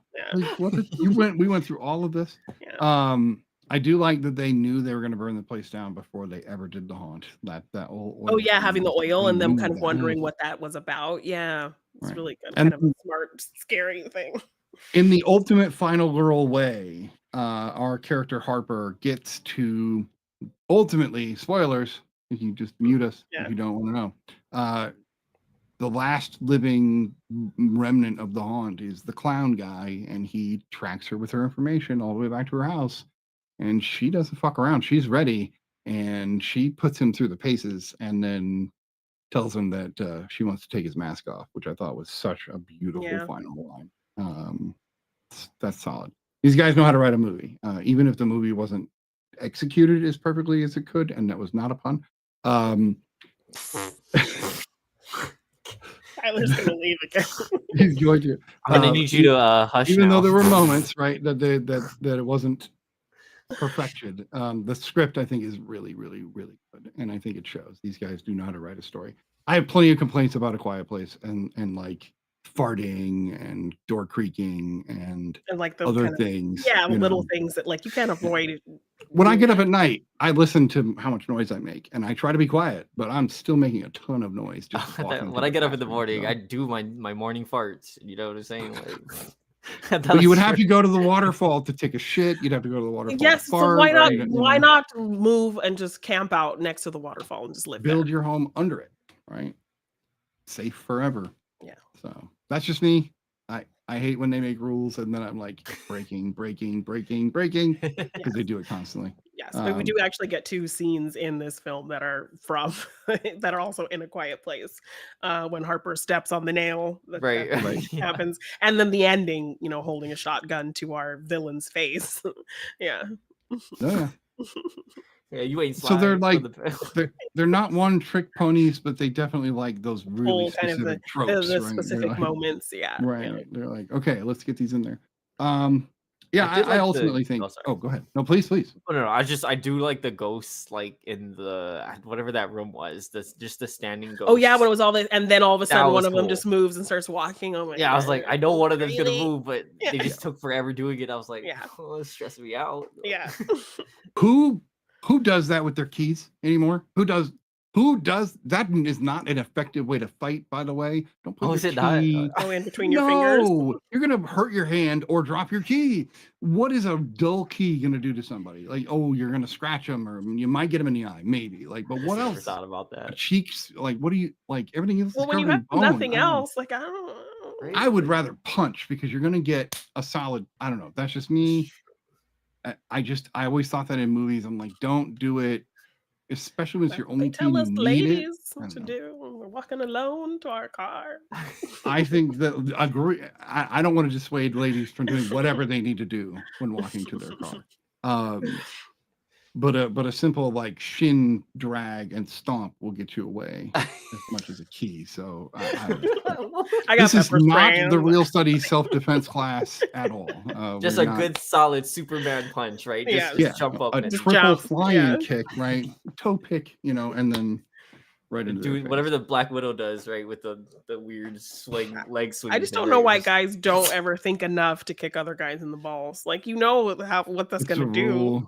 Like, we went through all of this. I do like that they knew they were going to burn the place down before they ever did the haunt. That oil. Oh yeah, having the oil and them kind of that. wondering what that was about. Yeah, it's really good. And kind of a smart, scary thing. In the ultimate final girl way, our character Harper gets to ultimately, spoilers, you can just mute us if you don't want to know. The last living remnant of the haunt is the clown guy, and he tracks her with her information all the way back to her house. And she doesn't fuck around. She's ready, and she puts him through the paces and then tells him that she wants to take his mask off, which I thought was such a beautiful final line. That's solid. These guys know how to write a movie, even if the movie wasn't executed as perfectly as it could, and that was not a pun. Tyler's gonna leave again. He's going to. I'm gonna need you to hush. Even now. though there were moments, right, that it wasn't perfection. The script, I think, is really, really, really good, and I think it shows. These guys do know how to write a story. I have plenty of complaints about A Quiet Place and like farting and door creaking and like those other kind of, things. little things that like you can't avoid. When I get up at night, I listen to how much noise I make, and I try to be quiet, but I'm still making a ton of noise. Just when I get up in the morning, I do my morning farts. You know what I'm saying? Like, but you would have to go to the waterfall to take a shit. You'd have to go to the waterfall. Yes, to fart, so why not? right? Why not move and just camp out next to the waterfall and just live Build there? your home under it, right? Safe forever. Yeah. So that's just me. I hate when they make rules and then I'm like breaking because they do it constantly. Yes, but we do actually get two scenes in this film that are from that are also in A Quiet Place. When Harper steps on the nail, that happens, and then the ending, holding a shotgun to our villain's face. Yeah. Oh, yeah. Yeah, you ain't. So they're like they're not one trick ponies, but they definitely like those really specific tropes, the right? specific moments. Yeah. Right. Yeah. They're like, okay, let's get these in there. Yeah, I ultimately think. Oh, go ahead. No, please. Oh, no. I do like the ghosts, like in the whatever that room was. Just the standing ghost. Oh yeah, when it was all this, and then all of a sudden one of them cool. just moves and starts walking. Oh my God. I was like, I know one of them's gonna move, but Yeah. they just took forever doing it. I was like, oh, it's stressing me out. Yeah. Who does that with their keys anymore? Who does that? Is not an effective way to fight, by the way. Don't put your key. Go in between your fingers. No, you're gonna hurt your hand or drop your key. What is a dull key gonna do to somebody? Like, oh, you're gonna scratch them, or you might get them in the eye, maybe. Like, but what else? Thought about that. Cheeks, like, what do you like? Everything else. Well, when you have nothing else, like I don't know. I would rather punch because you're gonna get a solid. I don't know. That's just me. I always thought that in movies. I'm like, don't do it, especially when it's your only tell team. us You need ladies it. what to do when we're walking alone to our car. I think that agree. I don't want to dissuade ladies from doing whatever they need to do when walking to their car. But a simple like shin drag and stomp will get you away as much as a key. So I got this is not spray. the Real Study self-defense class at all. Just a good solid Superman punch, right? Just jump up. A triple flying kick, right? Toe pick, and then right into their Doing face. whatever the Black Widow does, right, with the weird leg swing. I just don't know why guys don't ever think enough to kick other guys in the balls. Like, you know what that's It's gonna a do. rule.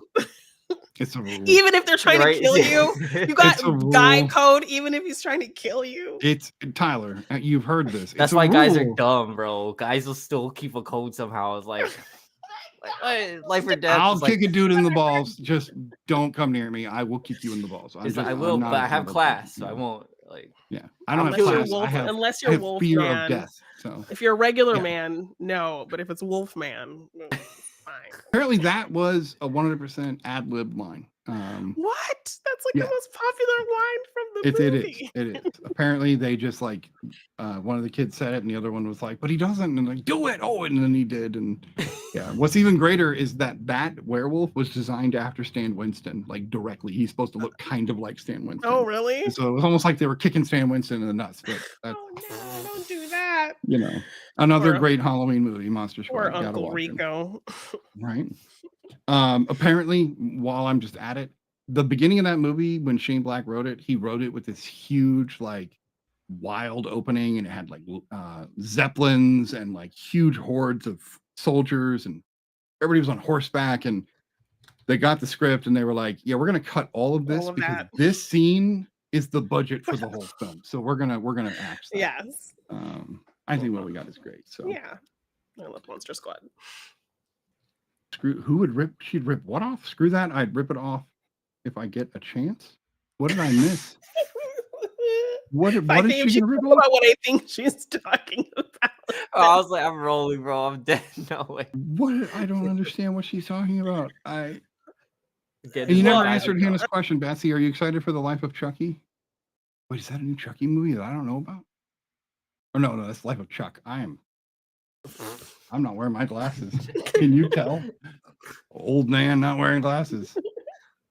It's a rule. Even if they're trying to kill you, you got It's a guy rule. code. Even if he's trying to kill you, It's Tyler. You've heard this. That's It's a why guys are rule. dumb, bro. Guys will still keep a code somehow. It's like life or death. I'll It's like, kick a dude in the balls. Just don't come near me. I will kick you in the balls. it's like, I will, but I have class, so I won't. Like, Yeah, I don't unless have you're class. wolf, I have, unless I you're have wolf fear man. of death. So If you're a regular Yeah. man, no. But if it's wolf man, fine. apparently that was a 100% ad lib line. What? That's like Yeah. the most popular line from the It movie. is. It is. Apparently they just like one of the kids said it and the other one was like, but he doesn't, and like, do it. Oh, and then he did. And yeah, what's even greater is that werewolf was designed after Stan Winston, like directly. He's supposed to look kind of like Stan Winston. Oh, really? And so it was almost like they were kicking Stan Winston in the nuts. But that's, Oh no! Don't do that. you know, another Or- great Halloween movie, Monster Squad. Or Gotta Uncle watch it. Rico. Right. Apparently, while I'm just at it, the beginning of that movie, when Shane Black wrote it, he wrote it with this huge, like, wild opening, and it had like zeppelins and like huge hordes of soldiers, and everybody was on horseback, and they got the script and they were like, yeah, we're gonna cut all of this All of because that. this scene is the budget for the whole film. So we're gonna axe that. Yes. I think what we got is great. So Yeah. I love Monster Squad. screw who would rip, she'd rip what off? Screw that, I'd rip it off if I get a chance. What did I miss? What I is think she she gonna rip talk off? about what I think she's talking about. I was like, I'm rolling, bro. I'm dead. No way. What? I don't understand what she's talking about. Again, And this you is never what I answered have Hannah's question, Batsy. Are you excited for the Life of Chucky? Wait, is that a new Chucky movie that I don't know about? Oh no, that's Life of Chuck. I'm not wearing my glasses. Can you tell? Old man not wearing glasses.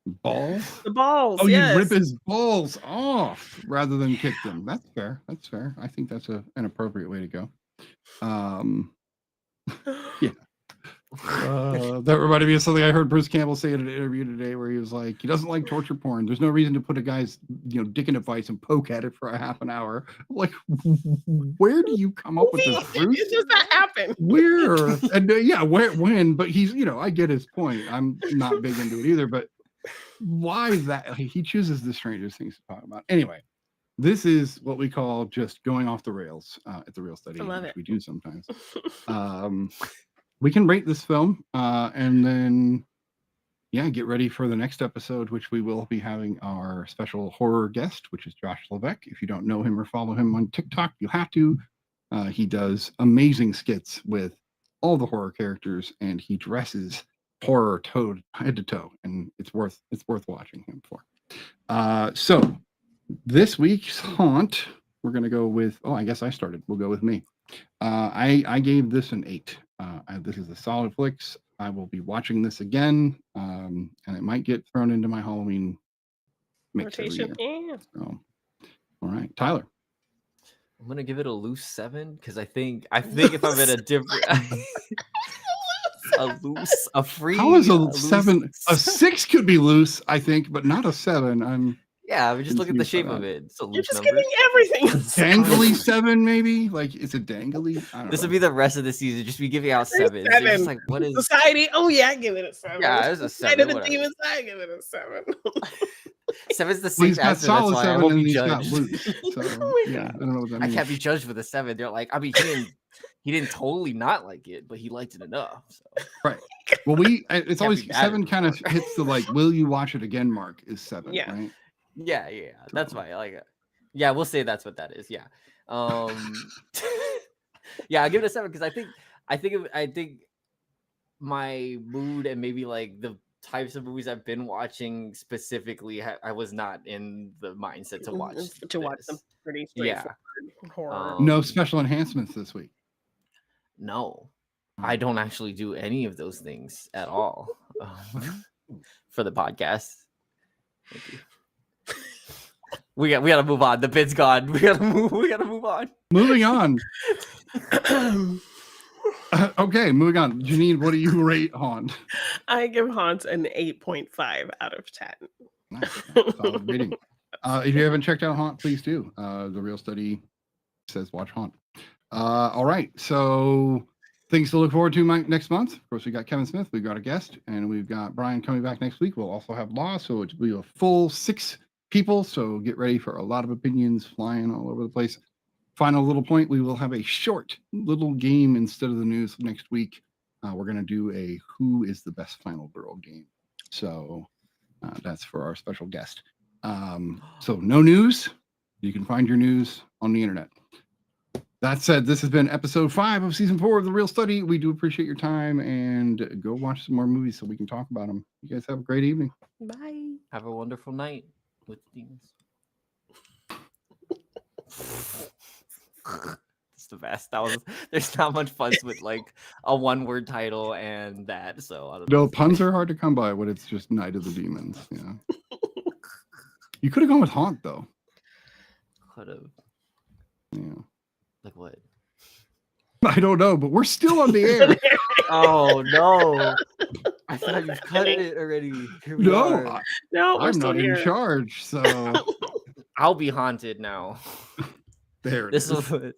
Balls? The balls. Oh, yes. you rip his balls off rather than kick them. That's fair. That's fair. I think that's an appropriate way to go. Yeah. That reminded me of something I heard Bruce Campbell say in an interview today, where he was like, he doesn't like torture porn. There's no reason to put a guy's, dick in a vice and poke at it for a half an hour. Like, where do you come up with this, Bruce? It's just that happen. Where? And yeah, when? But he's, I get his point. I'm not big into it either, but why that? He chooses the strangest things to talk about. Anyway, this is what we call just going off the rails at the Real Study. I love which it. we do sometimes. We can rate this film and then, get ready for the next episode, which we will be having our special horror guest, which is Josh Levesque. If you don't know him or follow him on TikTok, you have to. He does amazing skits with all the horror characters, and he dresses horror head to toe, and it's worth watching him for. So this week's haunt, we're gonna go with. Oh, I guess I started. We'll go with me. I gave this an 8. This is a solid flicks. I will be watching this again, and it might get thrown into my Halloween mix every Rotation. year. Yeah. So, all right, Tyler. I'm gonna give it a loose 7 because I think if I'm at a different a free. How is a loose- 7? A 6 could be loose, I think, but not a 7. Yeah, I mean, just look at the confused by shape of that. it. It's a You're loose just number. giving everything. Dangly 7, maybe? Like, is it dangly? I don't This know. would be the rest of the season. Just be giving out There's 7s. It's just 7. like, what is? Society. Oh yeah, I give it a 7. Yeah, it's a Society 7, of the whatever. Demons. I give it a 7. 7's the Well, same he's got answer. That's solid why I 7 won't and be he's got judged. loose. So, Oh my yeah, I God. don't know what that I means. can't be judged with a 7. They're like, I mean, he didn't totally not like it, but he liked it enough. So. Right. Well, it's Can't always be mad at 7 me. kind of hits the like, will you watch it again mark is 7, Yeah. right? Yeah, that's why I like it. Yeah, we'll say that's what that is. Yeah. Yeah, I'll give it a 7 because I think my mood and maybe like the types of movies I've been watching specifically, I was not in the mindset to watch Watch them this. pretty Yeah. straightforward horror. No special enhancements this week. No, I don't actually do any of those things at all for the podcast. Thank you. We gotta move on. The bid's gone. We gotta move on. Moving on. Okay, moving on. Janine, what do you rate Haunt? I give Haunt an 8.5 out of 10. Nice. Solid rating. If you haven't checked out Haunt, please do. The Real Study says watch Haunt. All right, so things to look forward to next month. Of course, we got Kevin Smith, we've got a guest, and we've got Brian coming back next week. We'll also have Law, so it'll be a full 6 people. So get ready for a lot of opinions flying all over the place. Final little point: we will have a short little game instead of the news next week. We're going to do a Who is the Best Final Girl game. So that's for our special guest. So no news. You can find your news on the internet. That said, this has been episode 5 of season 4 of The Real Study. We do appreciate your time, and go watch some more movies so we can talk about them. You guys have a great evening. Bye. Have a wonderful night with demons. It's the best. There's not much fun with like a 1-word title and that. So I don't know. No, puns are hard to come by when it's just Night of the Demons. Yeah. You could have gone with Haunt though. Could have. Yeah. Like what? I don't know, but we're still on the air. Oh no! I thought you cut it already. Here we are. No, we're I'm still not here. in charge, so I'll be haunted now. there it This is. is.